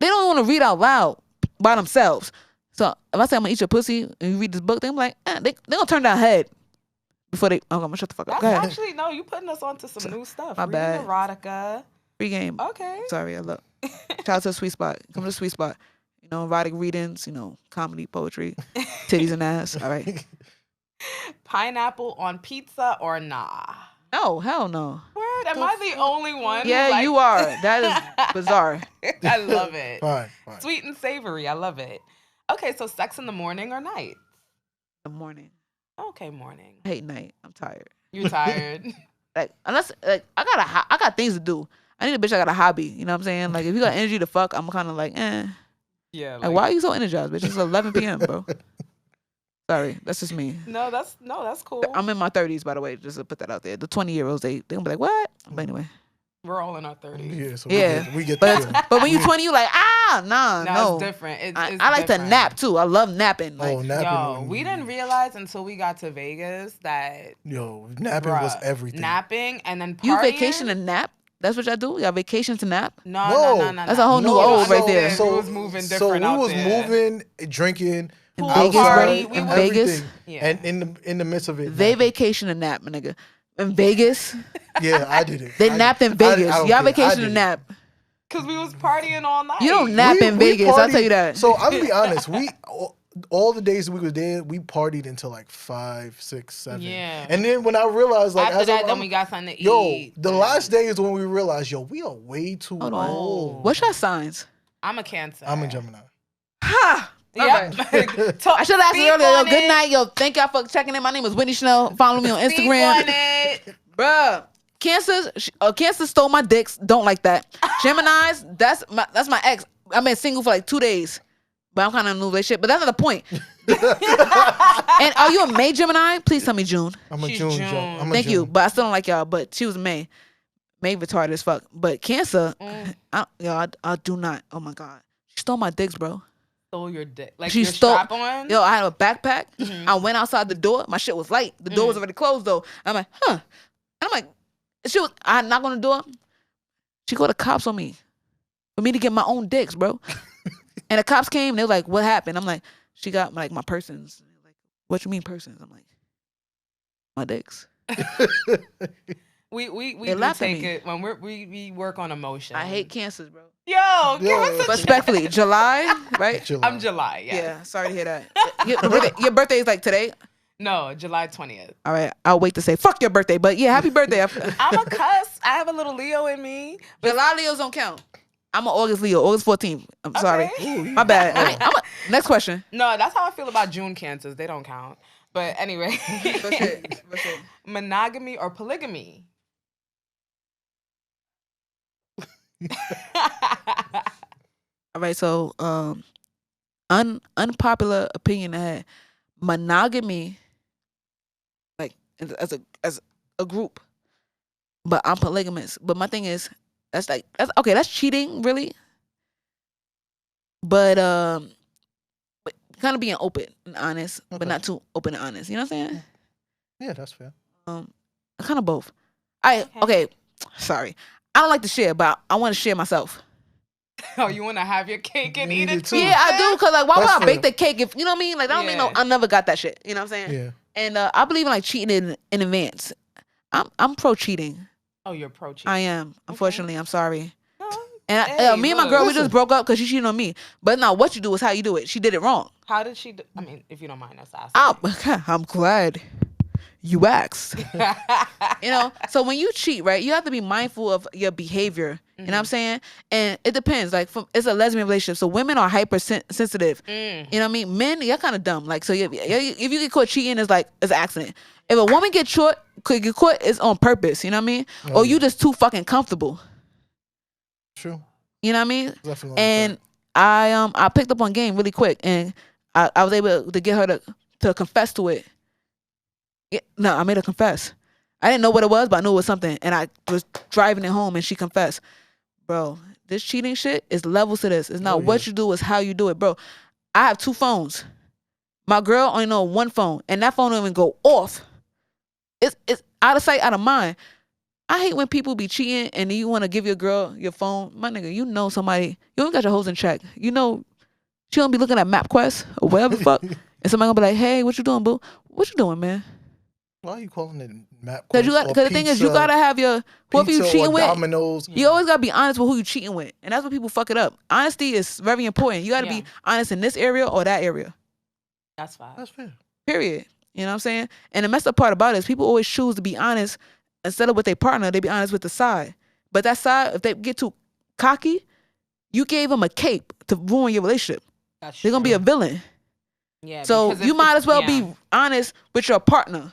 they don't want to read out loud by themselves. So if I say I'm gonna eat your pussy and you read this book, they're like, they gonna turn their head before they. Oh, I'm gonna shut the fuck up. That's Go ahead. actually no. You putting us onto some new stuff. My Reading bad. erotica. Free game. Okay. Sorry, I love. Shout out to the sweet spot. Come to the sweet spot. You know, erotic readings. You know, comedy, poetry, titties and ass. All right. Pineapple on pizza or nah? No, hell no. Word? Am I the only one? who Yeah, likes- you are. That is bizarre. I love it. Fine. Sweet and savory. I love it. Okay, so sex in the morning or night? The morning. Okay, morning. I hate night. I'm tired. You tired? Like unless like I got things to do. I need a bitch that got a hobby. You know what I'm saying? Like if you got energy to fuck, I'm kind of like, eh. Yeah. Like why are you so energized, bitch? It's 11 p.m., bro. Sorry, that's just me. No, that's cool. I'm in my 30s, by the way, just to put that out there. The 20-year-olds, they gonna be like, what? But anyway. We're all in our 30s. Yeah, so Yeah. we get the feeling. But when you 20, you like, nah, No, no. it's different. It's I like to different. nap too. I love napping. Like, Oh, napping. Yo, we didn't realize until we got to Vegas that Napping was bruh, everything. napping and then partying. you vacation and nap? That's what y'all do? Y'all vacation to nap? No. That's a whole new No, old right so- there. So, we was moving different So we out was there. moving, drinking, In Pool Vegas, party, bro. we In was- Vegas. everything. Yeah. And in the midst of it, They napping. vacation and nap, my nigga. In Vegas, Yeah, I did it. they I napped did- in Vegas. I don't Y'all care. I vacation did and it. nap. Cause we was partying all night. You don't nap in Vegas. I'll tell you that. So I'm gonna be honest. All the days we were there, we partied until like 5, 6, 7. Yeah. And then when I realized, like, After as that, I'm, then we got something to yo, eat. the last day is when we realized, yo, we are way too Hold on. old. What's your signs? I'm a Cancer. I'm a Gemini. Ha! Yep. I should have asked you earlier. Yo, good night. Yo, thank y'all for checking in. My name is Whitney Chanel. Follow me on Instagram. Bruh. Cancer stole my dicks. Don't like that. Geminis, that's my ex. I've been single for like 2 days. But I'm kind of in a new relationship. But that's not the point. And are you a May Gemini? Please tell me June. I'm a She's June. June. I'm a Thank June. you. But I still don't like y'all. But she was May. May retarded as fuck. But Cancer, I do not. Oh my God. She stole my dicks, bro. Stole your dick. Like She your stole. strap on? Yo, I had a backpack. I went outside the door. My shit was light. The door was already closed though. I'm like, huh. And I'm like, I knock on the door. She called the cops on me for me to get my own dicks, bro. And the cops came. They were like, what happened? I'm like, she got like my persons. Like, what you mean persons? I'm like, my dicks. We They do laugh at take me. it when we work on emotion. I hate cancers, bro. Yo, give us a Respectfully, July, right? July. I'm July, yeah. Yeah, sorry to hear that. Your birthday is like today? No, July 20th. All right, I'll wait to say fuck your birthday, but yeah, happy birthday. I'm a cuss. I have a little Leo in me. July Leos don't count. I'm an August Leo, August 14th. I'm sorry. Okay. My bad. Next question. No, that's how I feel about June Cancers. They don't count. But anyway, What's it? monogamy or polygamy? All right, so unpopular opinion I had monogamy, like as a group, but I'm polygamous. But my thing is, that's that's cheating, really. But kind of being open and honest, but not too open and honest. You know what I'm saying? Yeah, that's fair. Kind of both. Okay. Sorry, I don't like to share, but I want to share myself. Oh, you want to have your cake and eat it too? Yeah, I do. Cause like, why That's would I bake the cake if you know what I mean? Like, I don't mean Yeah. I never got that shit. You know what I'm saying? Yeah. And I believe in like cheating in advance. I'm pro cheating. Oh, you're pro cheating. I am. Unfortunately, I'm sorry. No. And Hey, me and my look. girl, we just broke up because she cheated on me. But now, what you do is how you do it. She did it wrong. How did she? I mean, if you don't mind us asking. I'm glad you asked. You know, so when you cheat, right, you have to be mindful of your behavior. You know what I'm saying? And it depends. Like, it's a lesbian relationship, so women are hypersensitive. You know what I mean? Men, you're kind of dumb. Like, so if you get caught cheating, it's like it's an accident. If a woman get caught, it's on purpose. You know what I mean? Or you just too fucking comfortable. True. You know what I mean? Definitely. And I picked up on game really quick, and I was able to get her to confess to it. No, I made her confess. I didn't know what it was, but I knew it was something. And I was driving it home, and she confessed. Bro, this cheating shit is levels to this. It's not what you do, it's how you do it, bro. I have 2 phones. My girl only know 1 phone, and that phone don't even go off. It's out of sight, out of mind. I hate when people be cheating and you want to give your girl your phone. My nigga, you know somebody, you don't got your hoes in check. You know she don't be looking at MapQuest or whatever the fuck. And somebody gonna be like, hey, what you doing, boo? What you doing, man? Why are you calling it MapQuest? Because the thing is, you gotta have your whoever you cheating with. Domino's. You always gotta be honest with who you cheating with, and that's what people fuck it up. Honesty is very important. You gotta be honest in this area or that area. That's fine. That's fair. Period. You know what I'm saying? And the messed up part about it is people always choose to be honest instead of with their partner. They be honest with the side, but that side, if they get too cocky, you gave them a cape to ruin your relationship. They're gonna be a villain. Yeah. So you might as well be honest with your partner.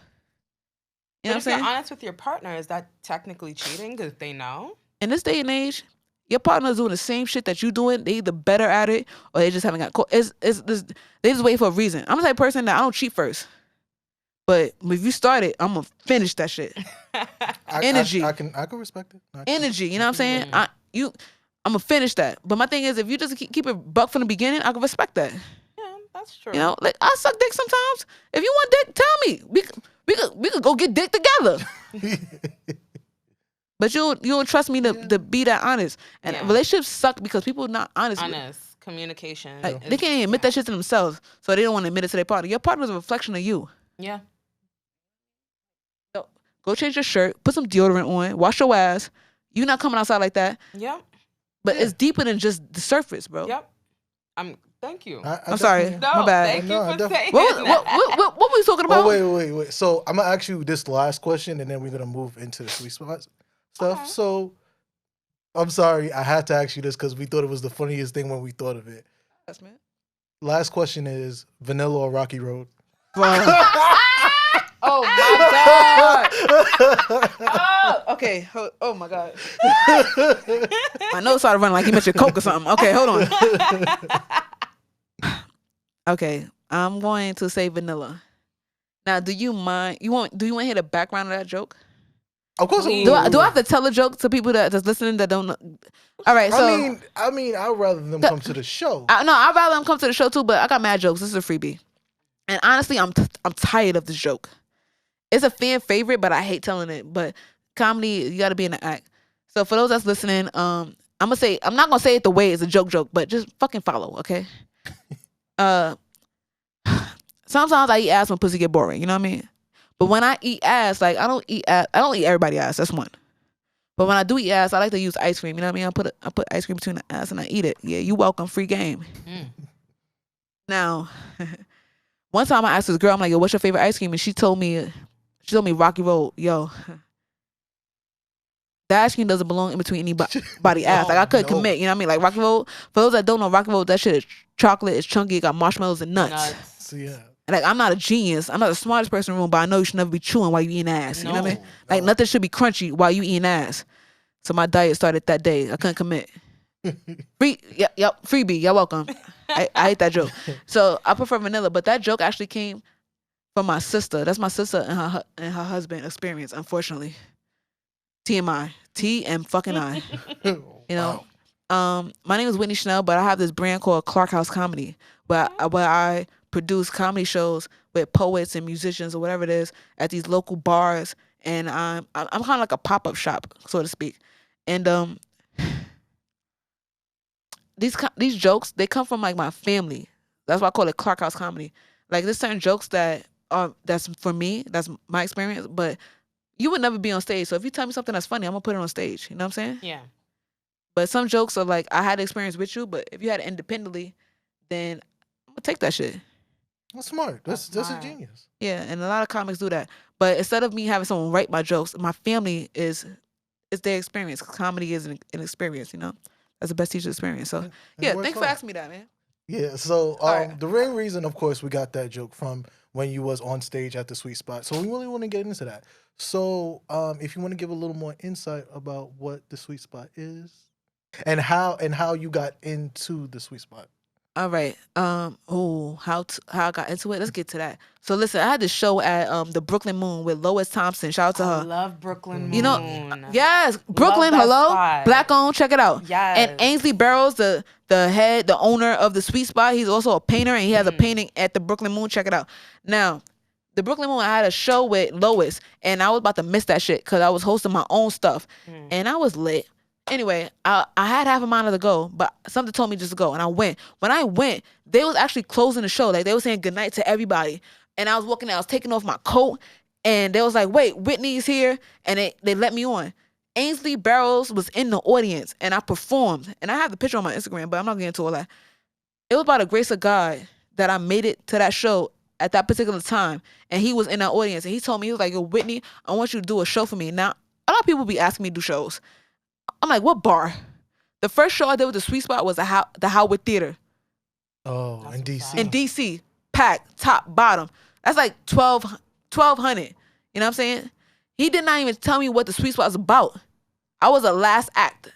You know what I'm saying? If you're honest with your partner, is that technically cheating? Because they know. In this day and age, your partner is doing the same shit that you doing. They either better at it or they just haven't got caught. They just wait for a reason. I'm the type of person that I don't cheat first. But if you start it, I'm gonna finish that shit. Energy. I can respect it. Energy. You know what I'm saying? I'm gonna finish that. But my thing is, if you just keep it buck from the beginning, I can respect that. Yeah, that's true. You know, like I suck dick sometimes. If you want dick, tell me. We could go get dick together. But you don't trust me to be that honest. And relationships suck because people are not honest. Communication. Like, they can't even admit that shit to themselves, so they don't want to admit it to their partner. Your partner is a reflection of you. Yeah. So go change your shirt, put some deodorant on, wash your ass. You not coming outside like that. Yep. But it's deeper than just the surface, bro. Yep. Thank you. I'm sorry. No, my bad. Thank you for saying what were we talking about? Oh, wait. So I'm gonna ask you this last question, and then we're gonna move into the sweet spot stuff. Okay. So I'm sorry, I had to ask you this because we thought it was the funniest thing when we thought of it. Yes, man. Last question is Vanilla or Rocky Road? Oh my god! Oh, okay. Oh my god! My nose started running like he mentioned Coke or something. Okay, hold on. Okay, I'm going to say vanilla. Now, do you mind? Do you want to hear the background of that joke? Of course. Do I have to tell a joke to people that's listening that don't know? All right. So I mean, I'd rather them come to the show. I'd rather them come to the show too. But I got mad jokes. This is a freebie. And honestly, I'm tired of this joke. It's a fan favorite, but I hate telling it. But comedy, you got to be in the act. So for those that's listening, I'm not gonna say it the way it's a joke, but just fucking follow, okay? Sometimes I eat ass when pussy get boring. You know what I mean? But when I eat ass, like I don't eat everybody's ass. That's one. But when I do eat ass, I like to use ice cream. You know what I mean? I put ice cream between the ass and I eat it. Yeah, you welcome. Free game. Now, one time I asked this girl, I'm like, yo, what's your favorite ice cream? And she told me Rocky Road. Yo, that ice cream doesn't belong in between anybody's ass. Like I couldn't commit. You know what I mean? Like Rocky Road. For those that don't know, Rocky Road, that shit is chocolate. It's chunky. It got marshmallows and nuts. So yeah. Like, I'm not a genius. I'm not the smartest person in the room, but I know you should never be chewing while you eating ass. You know what I mean? Like, nothing should be crunchy while you eating ass. So my diet started that day. I couldn't commit. Freebie. You're welcome. I hate that joke. So I prefer vanilla, but that joke actually came from my sister. That's my sister and her husband experience, unfortunately. TMI. T and fucking I. You know? Wow. My name is Whitney Chanel, but I have this brand called Clark House Comedy, where I produce comedy shows with poets and musicians or whatever it is at these local bars, and I'm kind of like a pop-up shop, so to speak. And these jokes, they come from like my family. That's why I call it Clark House Comedy. Like, there's certain jokes that's for me, that's my experience, but you would never be on stage. So if you tell me something that's funny, I'm gonna put it on stage. You know what I'm saying? Yeah. But some jokes are like, I had experience with you, but if you had it independently, then I'm gonna take that shit. That's smart. That's a genius. Yeah, and a lot of comics do that. But instead of me having someone write my jokes, my family is their experience. Comedy is an experience, you know? That's the best teacher experience. So, yeah, thanks for asking me that, man. Yeah, so right. the main reason, of course, we got that joke from when you was on stage at the Sweet Spot. So we really want to get into that. So if you want to give a little more insight about what the Sweet Spot is and how you got into the Sweet Spot. All right. How I got into it? Let's get to that. So listen, I had this show at the Brooklyn Moon with Lois Thompson. Shout out to her. I love Brooklyn Moon. You know, yes, Brooklyn. Hello, spot. Black owned. Check it out. Yes. And Ainsley Barrows, the owner of the Sweet Spot. He's also a painter, and he has a painting at the Brooklyn Moon. Check it out. Now, the Brooklyn Moon, I had a show with Lois, and I was about to miss that shit because I was hosting my own stuff, and I was lit. Anyway, I had half a mind to go, but something told me just to go, and I went. When I went, they was actually closing the show. Like, they was saying goodnight to everybody, and I was walking out. I was taking off my coat, and they was like, wait, Whitney's here, and they let me on. Ainsley Barrows was in the audience, and I performed, and I have the picture on my Instagram, but I'm not getting into all that. It was by the grace of God that I made it to that show at that particular time, and he was in that audience, and he told me, he was like, yo, Whitney, I want you to do a show for me. Now, a lot of people be asking me to do shows. I'm like, what bar? The first show I did with the Sweet Spot was the Howard Theater. Oh, in DC. In DC, packed, top, bottom. That's like 1,200. You know what I'm saying? He did not even tell me what the Sweet Spot was about. I was a last act.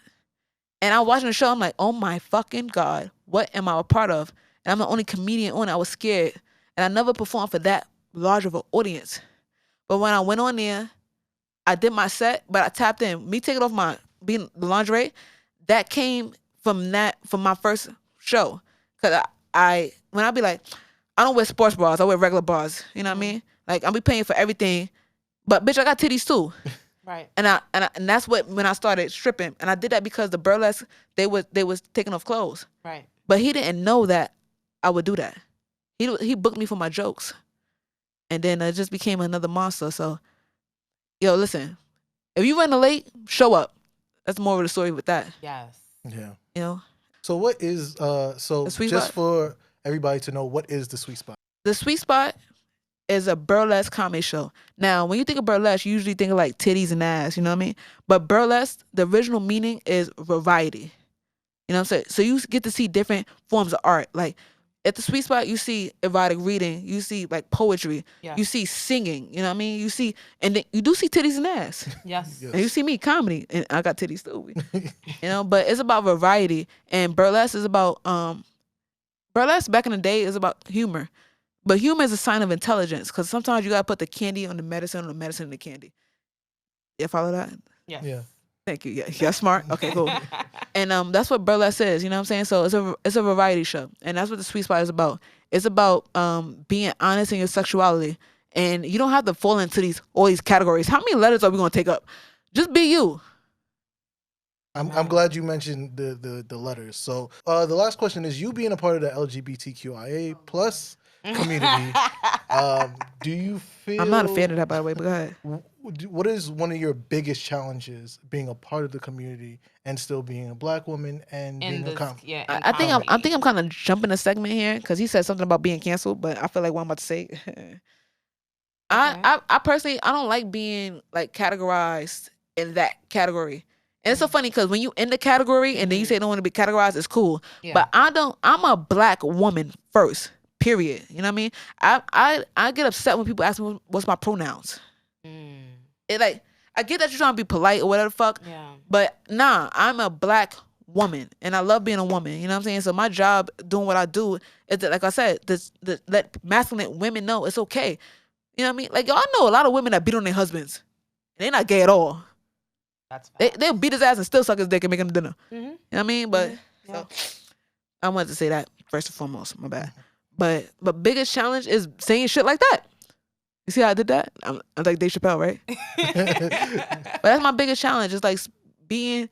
And I was watching the show, I'm like, oh my fucking God, what am I a part of? And I'm the only comedian on it. I was scared. And I never performed for that large of an audience. But when I went on there, I did my set, but I tapped in. Me taking off being the lingerie, that came from my first show. Cause when I be like, I don't wear sports bras, I wear regular bras. You know what I mean? Like, I'll be paying for everything, but bitch, I got titties too. Right. And that's when I started stripping, and I did that because the burlesque they was taking off clothes. Right. But he didn't know that I would do that. He booked me for my jokes, and then it just became another monster. So, yo, listen, if you running late, show up. That's more of the story with that. Yes. Yeah. You know? So what is just for everybody to know, what is the Sweet Spot? The Sweet Spot is a burlesque comedy show. Now, when you think of burlesque, you usually think of like titties and ass, you know what I mean? But burlesque, the original meaning is variety. You know what I'm saying? So you get to see different forms of art. Like, at the Sweet Spot, you see erotic reading, you see like poetry, you see singing, you know what I mean? You see, and then you do see titties and ass. Yes. And you see me, comedy, and I got titties too. You know, but it's about variety, and burlesque is about, burlesque back in the day is about humor. But humor is a sign of intelligence, because sometimes you gotta put the candy on the medicine, or the medicine on the candy. You follow that? Yes. Yeah. Thank you. Yeah, you're smart. Okay, cool. And that's what burlesque is. You know what I'm saying? So it's a variety show, and that's what the Sweet Spot is about. It's about being honest in your sexuality, and you don't have to fall into all these categories. How many letters are we gonna take up? Just be you. I'm glad you mentioned the letters. So the last question is, you being a part of the LGBTQIA plus community, do you feel? I'm not a fan of that, by the way. But go ahead. What is one of your biggest challenges being a part of the community and still being a Black woman and being a comic? Yeah, I think I'm kind of jumping a segment here because he said something about being canceled, but I feel like what I'm about to say. I personally, I don't like being like categorized in that category. And it's so funny because when you in the category and then you say you don't want to be categorized, it's cool. Yeah. But I'm a Black woman first, period. You know what I mean? I get upset when people ask me what's my pronouns. It like, I get that you're trying to be polite or whatever the fuck. Yeah. But nah, I'm a black woman and I love being a woman. You know what I'm saying? So my job doing what I do is that, like I said, let masculine women know it's okay. You know what I mean? Like, y'all know a lot of women that beat on their husbands. And they're not gay at all. That's facts. They'll beat his ass and still suck his dick and make him dinner. You know what I mean? But Yeah. so, I wanted to say that first and foremost. My bad. But biggest challenge is saying shit like that. You see how I did that? I'm like Dave Chappelle, right? But that's my biggest challenge. Is like being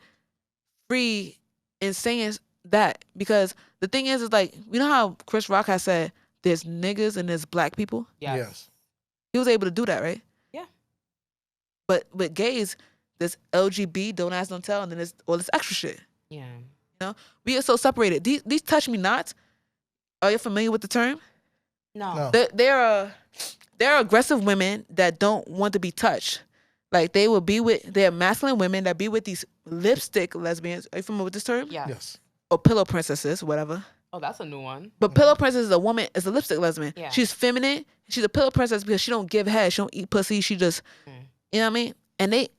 free and saying that. Because the thing is like, you know how Chris Rock has said there's niggas and there's black people? Yes. He was able to do that, right? Yeah. But with gays, there's LGBT, don't ask, don't tell, and then there's all this extra shit. Yeah. You know? We are so separated. These touch me nots. Are you familiar with the term? No. They're aggressive women that don't want to be touched. Like they're masculine women that be with these lipstick lesbians. Are you familiar with this term? Yeah. Yes. Or pillow princesses, whatever. Oh, that's a new one. But pillow princess is a woman, is a lipstick lesbian. Yeah. She's feminine. She's a pillow princess because she don't give head. She don't eat pussy. She just, you know what I mean? And they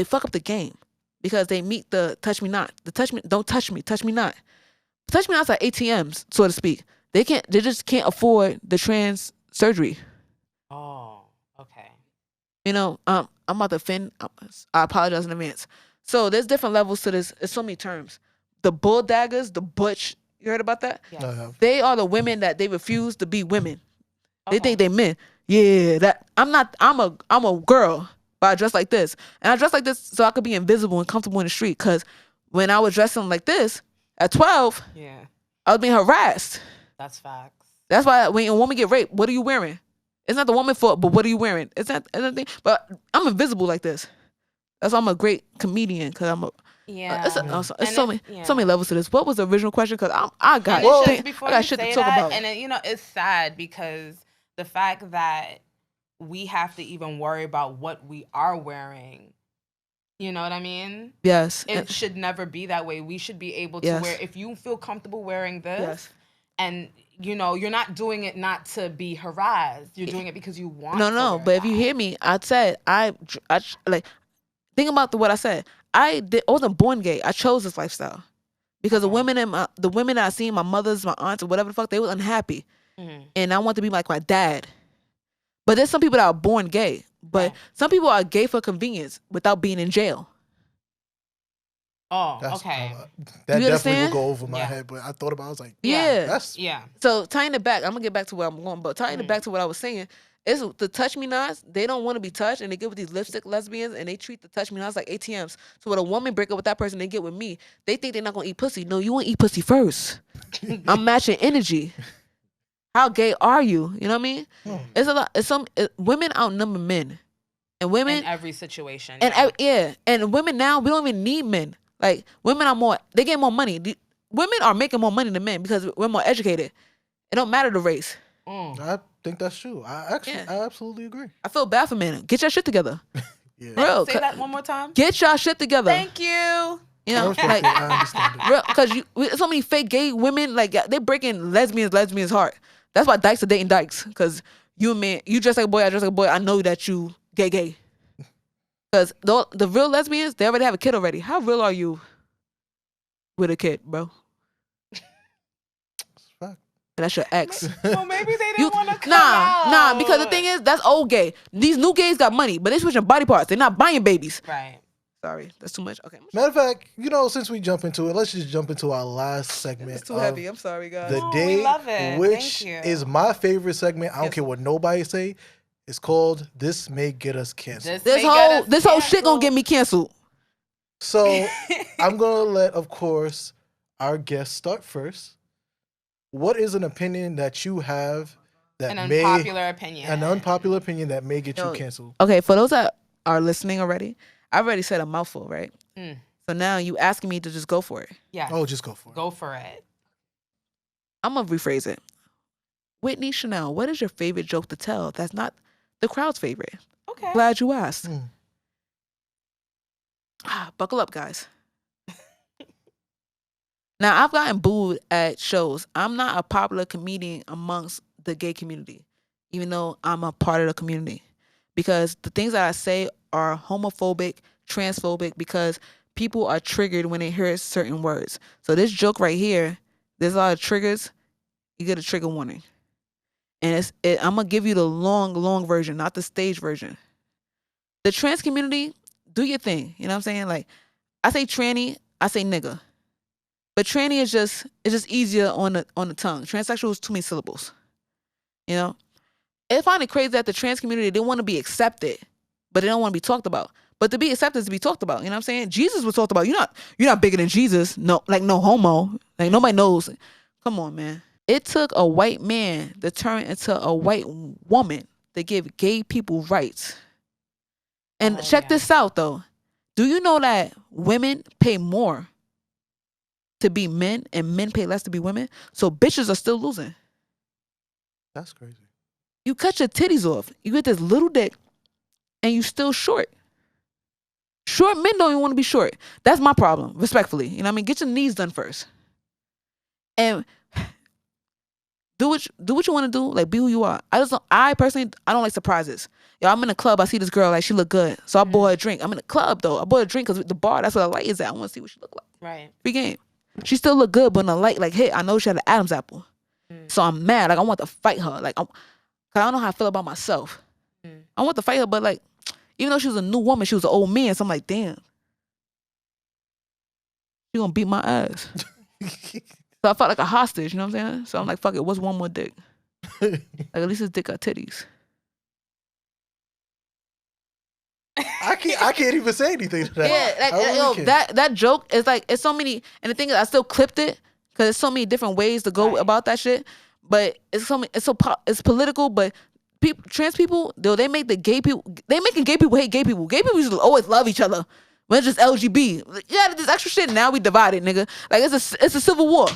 fuck up the game because they meet the touch me not. The don't touch me not. Touch me not's like ATMs, so to speak. They just can't afford the trans surgery. Oh, okay. You know, I'm about to offend. I apologize in advance. So there's different levels to this. There's so many terms. The bull daggers, the butch. You heard about that? Yes. I have. They are the women that they refuse to be women. They Okay. think they men. Yeah, that I'm not. I'm a girl, but I dress like this, and I dress like this so I could be invisible and comfortable in the street. Cause when I was dressing like this at 12, Yeah. I was being harassed. That's facts. That's why when a woman get raped, what are you wearing? It's not the woman's fault, but what are you wearing? It's not anything. But I'm invisible like this. That's why I'm a great comedian. Cause I'm a. Yeah. It's so many levels to this. What was the original question? Cause I got And it's just shit before I got you shit to say talk that, about. and then, it's sad because the fact that we have to even worry about what we are wearing. You know what I mean? Yes. It should never be that way. We should be able to Yes. wear, if you feel comfortable wearing this, Yes. and you're not doing it not to be harassed. You're doing it because you want. No. But if you hear me, I said I like think about what I said. I wasn't born gay. I chose this lifestyle because the women that I seen, my mothers, my aunts, or whatever the fuck, they were unhappy, and I want to be like my dad. But there's some people that are born gay, but some people are gay for convenience without being in jail. Oh, okay. That You definitely understand? will go over my Yeah. head, but I thought about it, I was like, Yeah. that's Yeah. So tying it back, I'm gonna get back to where I'm going, but tying it back to what I was saying is the touch me nots. They don't want to be touched, and they get with these lipstick lesbians, and they treat the touch me nots like ATMs. So when a woman break up with that person, they get with me. They think they're not gonna eat pussy. No, you want to eat pussy first. I'm matching energy. How gay are you? You know what I mean? It's a lot. Women outnumber men, and women In every situation. and and women now we don't even need men. Like women are more. They get more money. Women are making more money than men because we're more educated. It don't matter the race. I think that's true. I absolutely agree. I feel bad for men. Get your shit together. Yeah. Real. Say that one more time. Get your shit together. Thank you. You I know, respect like it. I understand it. real, because so many fake gay women, like they breaking lesbians' heart. That's why dykes are dating dykes. Because you and me, you dress like a boy, I dress like a boy. I know that you gay. Because the real lesbians, they already have a kid already. How real are you with a kid, bro? Fact. And that's your ex. Well, maybe they You, didn't want to come out. nah, because the thing is, that's old gay. These new gays got money, but they switching body parts. They're not buying babies. Right. Sorry, that's too much. Okay. Matter of fact, since we jump into it, let's just jump into our last segment. It's too of heavy. I'm sorry, guys. The No, we day, love it. which Thank you. is my favorite segment. I don't Yes. care what nobody say. It's called "This May Get Us Canceled." This whole shit gonna get me canceled. So I'm gonna let, of course, our guest start first. What is an opinion that you have that an may unpopular opinion. an unpopular opinion that may get you canceled? Okay, for those that are listening already, I've already said a mouthful, right? Mm. So now you asking me to just go for it. Yeah. Oh, just go for it. Go for it. I'm gonna rephrase it. Whitney Chanel, what is your favorite joke to tell that's not the crowd's favorite? Okay. Glad you asked. Mm. Buckle up, guys. Now, I've gotten booed at shows. I'm not a popular comedian amongst the gay community, even though I'm a part of the community, because the things that I say are homophobic, transphobic, because people are triggered when they hear certain words. So this joke right here, there's a lot of triggers. You get a trigger warning. And I'm going to give you the long version, not the stage version. The trans community, do your thing. You know what I'm saying? Like, I say tranny, I say nigga. But tranny is just easier on the tongue. Transsexual is too many syllables. You know? I find it crazy that the trans community, they want to be accepted, but they don't want to be talked about. But to be accepted is to be talked about. You know what I'm saying? Jesus was talked about. You're not bigger than Jesus. No, like no homo. Like nobody knows. Come on, man. It took a white man to turn into a white woman to give gay people rights. And check this out though. Do you know that women pay more to be men and men pay less to be women? So bitches are still losing. That's crazy. You cut your titties off. You get this little dick and you still short. Short men don't even want to be short. That's my problem, respectfully. You know what I mean? Get your knees done first. And do what you want to do. Like, be who you are. I personally don't like surprises. Yo, I'm in a club. I see this girl. Like, she look good. So I bought her a drink. I'm in a club, though. I bought her a drink because the bar, that's where the light is at. I want to see what she look like. Right. Free game. She still look good, but when the light, like, hit, I know she had an Adam's apple. So I'm mad. Like, I want to fight her. Like, cause I don't know how I feel about myself. I want to fight her, but, like, even though she was a new woman, she was an old man. So I'm like, damn. She gonna beat my ass. So I felt like a hostage, you know what I'm saying? So I'm like, fuck it, what's one more dick? Like, at least his dick got titties. I can't even say anything to that. Yeah, like, yo, that joke is like, it's so many, and the thing is, I still clipped it because there's so many different ways to go about that shit. But it's political. But trans people, though, they making gay people hate gay people. Gay people used to always love each other. When it's just LGBT, yeah, this extra shit. Now we divided, nigga. Like it's a civil war.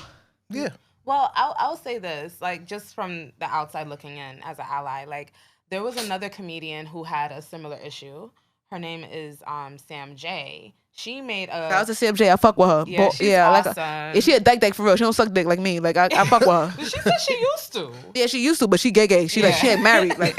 Yeah. Well, I'll say this, like, just from the outside looking in as an ally, like, there was another comedian who had a similar issue. Her name is Sam J. She made a... Shout out to Sam J. I fuck with her. Yeah, she's awesome. She a dyke for real. She don't suck dick like me. Like, I fuck with her. She said she used to. Yeah, she used to, but she gay. She she ain't married. Like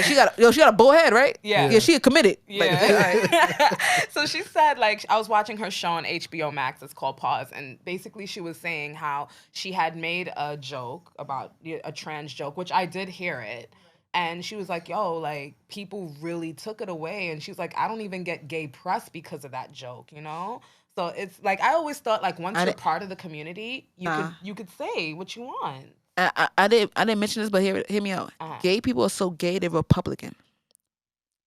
she got a bull head, right? Yeah. Yeah, she committed. Yeah. Like, So she said, like, I was watching her show on HBO Max. It's called Pause. And basically she was saying how she had made a joke about a trans joke, which I did hear it. And she was like, yo, like, people really took it away. And she's like, I don't even get gay press because of that joke, you know? So it's like, I always thought, like, once you're part of the community, you could say what you want. I didn't mention this, but hear me out. Gay people are so gay, they're Republican.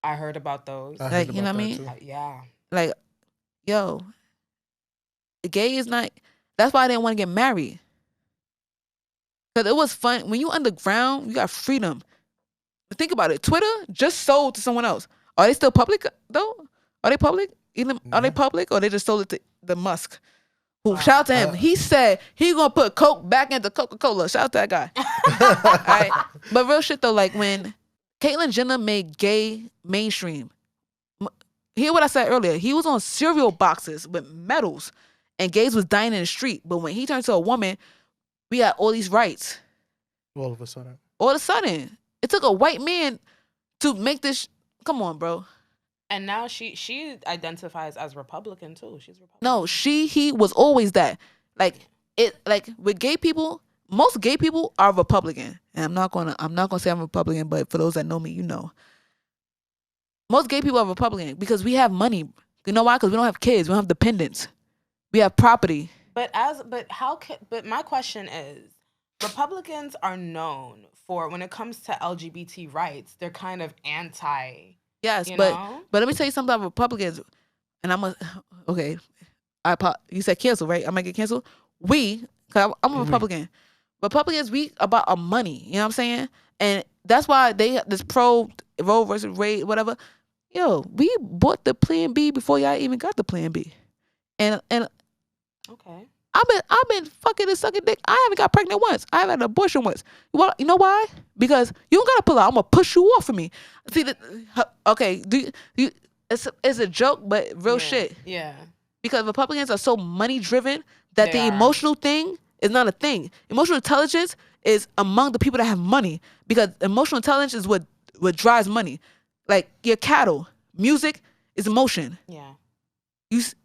I heard about those. Like, you know what I mean? Yeah. Like, yo, gay is not, that's why I didn't want to get married. Because it was fun. When you underground, you got freedom. Think about it. Twitter just sold to someone else. Are they still public though? Are they public? Are they public, or they just sold it to the Musk? Who, shout out to him. He said he gonna put Coke back into Coca-Cola. Shout out to that guy. All right. But real shit though, like when Caitlyn Jenner made gay mainstream, hear what I said earlier. He was on cereal boxes with medals, and gays was dying in the street. But when he turned to a woman, we got all these rights. All of a sudden. It took a white man to make this. Come on, bro. And now she identifies as Republican too. She's Republican. No, he was always that. Like with gay people, most gay people are Republican. And I'm not gonna say I'm Republican, but for those that know me, you know. Most gay people are Republican because we have money. You know why? Because we don't have kids. We don't have dependents. We have property. But my question is, Republicans are known for, when it comes to LGBT rights, they're kind of anti. Yes, but let me tell you something about Republicans, and you said cancel, right? I might get canceled. Cause I'm a Republican. Republicans, we about our money. You know what I'm saying? And that's why they this pro Roe versus Wade, whatever. Yo, we bought the Plan B before y'all even got the Plan B, and okay. I've been fucking and sucking dick. I haven't got pregnant once. I haven't had an abortion once. Well, you know why? Because you don't gotta pull out. I'm gonna push you off of me. See, okay, it's a joke, but real shit. Yeah. Because Republicans are so money driven, that They the are. emotional thing is not a thing. Emotional intelligence is among the people that have money, because emotional intelligence is what drives money. Like your cattle, music is emotion. Yeah. You s-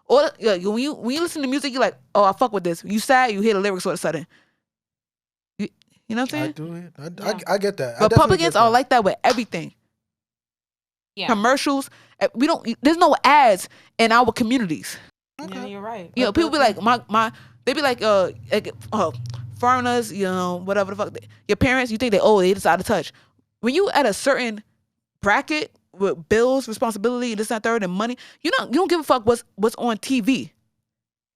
or when you listen to music, you're like, oh, I fuck with this. You sad, you hear the lyrics all of a sudden. You know what I'm I saying? do it. Yeah. I get that. I definitely Republicans get are that. like that with everything. Yeah. Commercials. We don't. There's no ads in our communities. Yeah, you're right. You know, people be like, they be like, foreigners, you know, whatever the fuck. Your parents, you think they just out of touch. When you at a certain bracket with bills, responsibility, this, that, third, and money, you don't give a fuck what's on TV.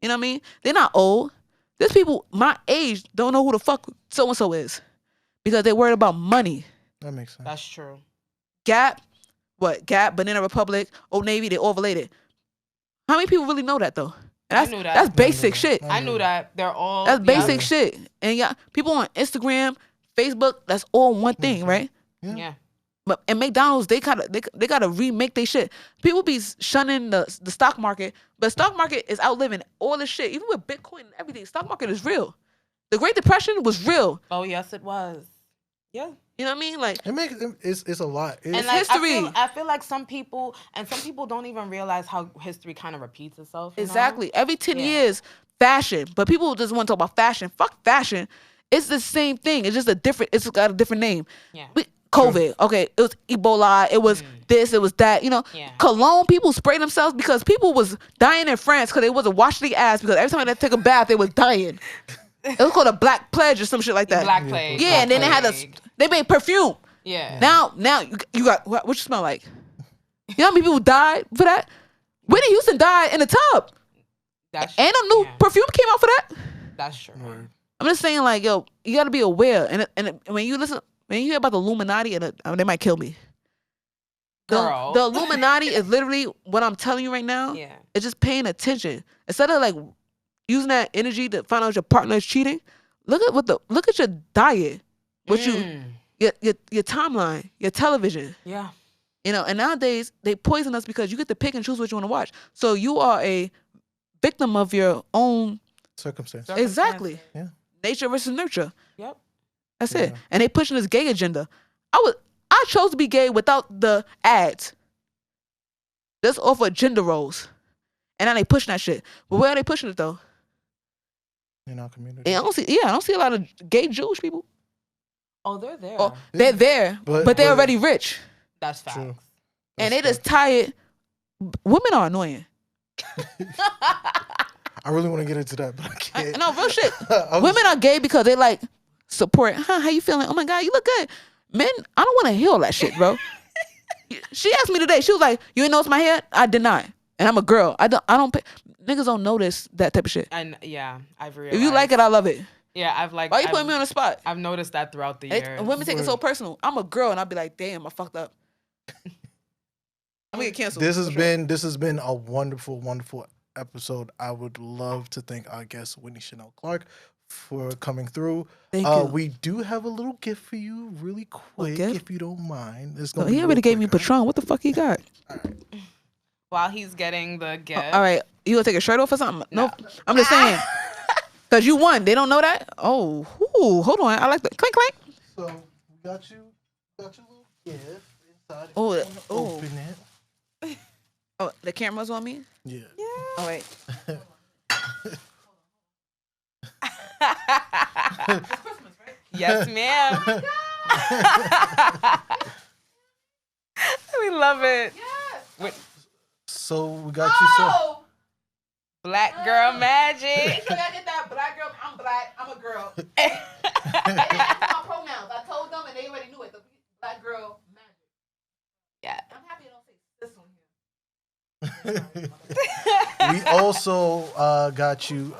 You know what I mean? They're not old. There's people my age don't know who the fuck so and so is because they're worried about money. That makes sense. That's true. Gap, Banana Republic, Old Navy, they all related. How many people really know that though? And I knew that. That's basic shit. I knew that. They're all. That's basic Yeah. shit. And yeah, people on Instagram, Facebook, that's all one thing, right? Yeah. But and McDonald's, they gotta remake their shit. People be shunning the stock market, but stock market is outliving all this shit. Even with Bitcoin and everything, stock market is real. The Great Depression was real. Oh yes, it was. Yeah. You know what I mean? Like It's a lot. It's And like, history. I feel like some people don't even realize how history kind of repeats itself. You know? exactly. Every 10 Yeah. years, fashion. But people just want to talk about fashion. Fuck fashion. It's the same thing. It's just it's got a different name. Yeah. COVID. Okay, it was Ebola. It was this. It was that. You know, Yeah. cologne. People sprayed themselves because people was dying in France because they wasn't washing their ass because every time they took a bath, they was dying. It was called a Black Pledge or some shit like that. Black plague. Yeah, and then they had they made perfume. Yeah. Now you got what you smell like? You know how many people died for that? Whitney Houston died in a tub, That's and a new perfume came out for that. That's true. I'm just saying, like, yo, you got to be aware. And when you hear about the Illuminati, they might kill me. Girl. The Illuminati is literally what I'm telling you right now. Yeah. It's just paying attention instead of like using that energy to find out your partner is cheating. Look at your diet, what your timeline, your television. Yeah. You know, and nowadays they poison us because you get to pick and choose what you want to watch. So you are a victim of your own circumstance. exactly. Yeah. Nature versus nurture. Yep. That's it. And they pushing this gay agenda. I chose to be gay without the ads. Just off of gender roles. And now they pushing that shit. But where are they pushing it though? In our community. And I don't see a lot of gay Jewish people. Oh, they're there. Oh, they're there, but they're already rich. That's facts. True. And they just tired. Women are annoying. I really want to get into that, but I can't. No, real shit. Women are gay because they like support. How you feeling? Oh my God, you look good. Men, I don't want to hear all that shit, bro. She asked me today. She was like, "You ain't notice my hair?" I did not. And I'm a girl. I don't. Niggas don't notice that type of shit. I've realized. If you like it, I love it. Yeah, I've like. Why you putting me on the spot? I've noticed that throughout the years. Women take it so personal. I'm a girl, and I'll be like, "Damn, I fucked up." I'm gonna get canceled. This has been a wonderful, wonderful episode. I would love to thank our guest Whitney Chanel Clark for coming through. Thank you. We do have a little gift for you, really quick, if you don't mind. It's gonna he be already real gave me quick, Patron. What the fuck he got? all right. While he's getting the gift. All right, you gonna take a shirt off or something? No, I'm just saying. Cause you won. They don't know that. Oh, hold on. I like the clink clink. So we got you a little gift inside. Oh, If you wanna open it. Oh, the camera's on me. Yeah. All right. Yes, ma'am. We love it. So we got you some. Black girl magic. I get that black girl. I'm black. I'm a girl. They asked my pronouns. I told them, and they already knew it. The black girl magic. Yeah. I'm happy I don't say this one here. We also got you.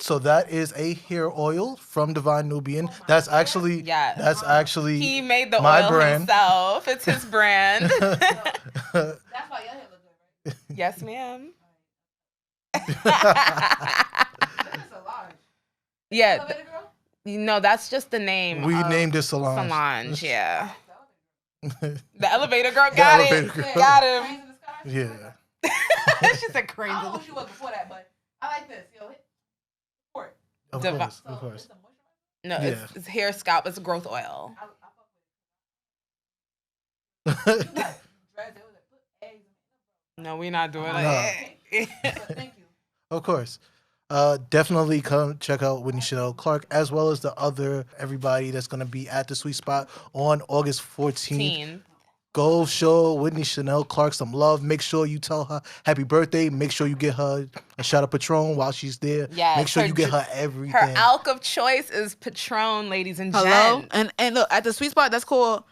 So that is a hair oil from Divine Nubian. That's actually He made the my oil brand. himself. It's his brand. That's why your hair look good, right? Yes, ma'am. That's a large. Yeah. Elevator girl? No, that's just the name. We of named it Solange. Solange, yeah. The The elevator girl got elevator it. girl. Got him. Yeah. She said crazy. I don't know who she was before that, but I like this. Yo, Of Divi- course, of course. No, Yeah. it's hair, scalp. It's growth oil. No, we're not doing it. Thank you. Of course. Definitely come check out Whitney Chanel Clark, as well as the other everybody that's going to be at the Sweet Spot on August 14th. Go show Whitney Chanel Clark some love. Make sure you tell her happy birthday. Make sure you get her a shot of Patron while she's there. Yes, Make sure her you get dr- her everything. Her alk of choice is Patron, ladies and Hello, gents. and look at the Sweet Spot. That's called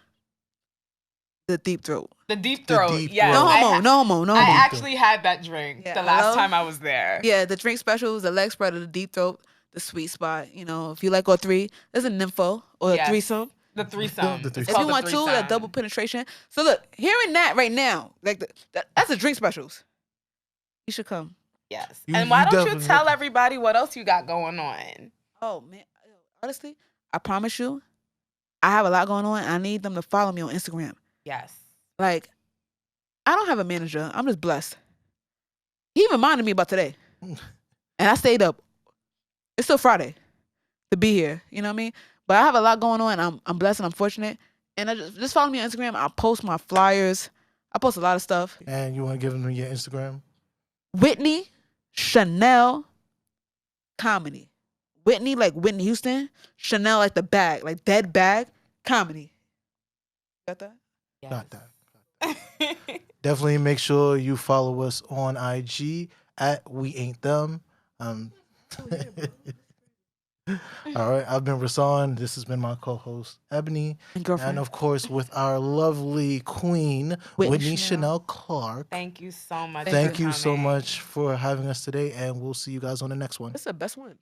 the Deep Throat. The deep The throat. deep Yes, throat. No homo, no homo, no I homo. actually had that drink Yeah, the last hello? time I was there. Yeah, the drink specials, the leg spread of the Deep Throat, the Sweet Spot. You know, if you like all three, there's a nympho or Yes. a threesome. The threesome. The It's threesome. If called you the want two, threesome. that double penetration. So look, hearing that right now, like that's a drink specials. You should come. Yes. You- And why you don't you definitely- tell everybody what else you got going on? Oh man, honestly, I promise you, I have a lot going on. I need them to follow me on Instagram. Yes. Like, I don't have a manager. I'm just blessed. He reminded me about today, and I stayed up. It's still Friday to be here. You know what I mean? But I have a lot going on. I'm blessed and I'm fortunate. And I just follow me on Instagram. I post my flyers. I post a lot of stuff. And you want to give them your Instagram? Whitney Chanel comedy. Whitney like Whitney Houston. Chanel like the bag, like dead bag comedy. Got that? Yes. Got that. Definitely make sure you follow us on IG at We Ain't Them. All right, I've been Rasan. This has been my co-host Ebony, And girlfriend. and of course with our lovely queen Whitney Chanel Clark. Thank you so much. Thank for you so coming. much for having us today, and we'll see you guys on the next one. That's the best one.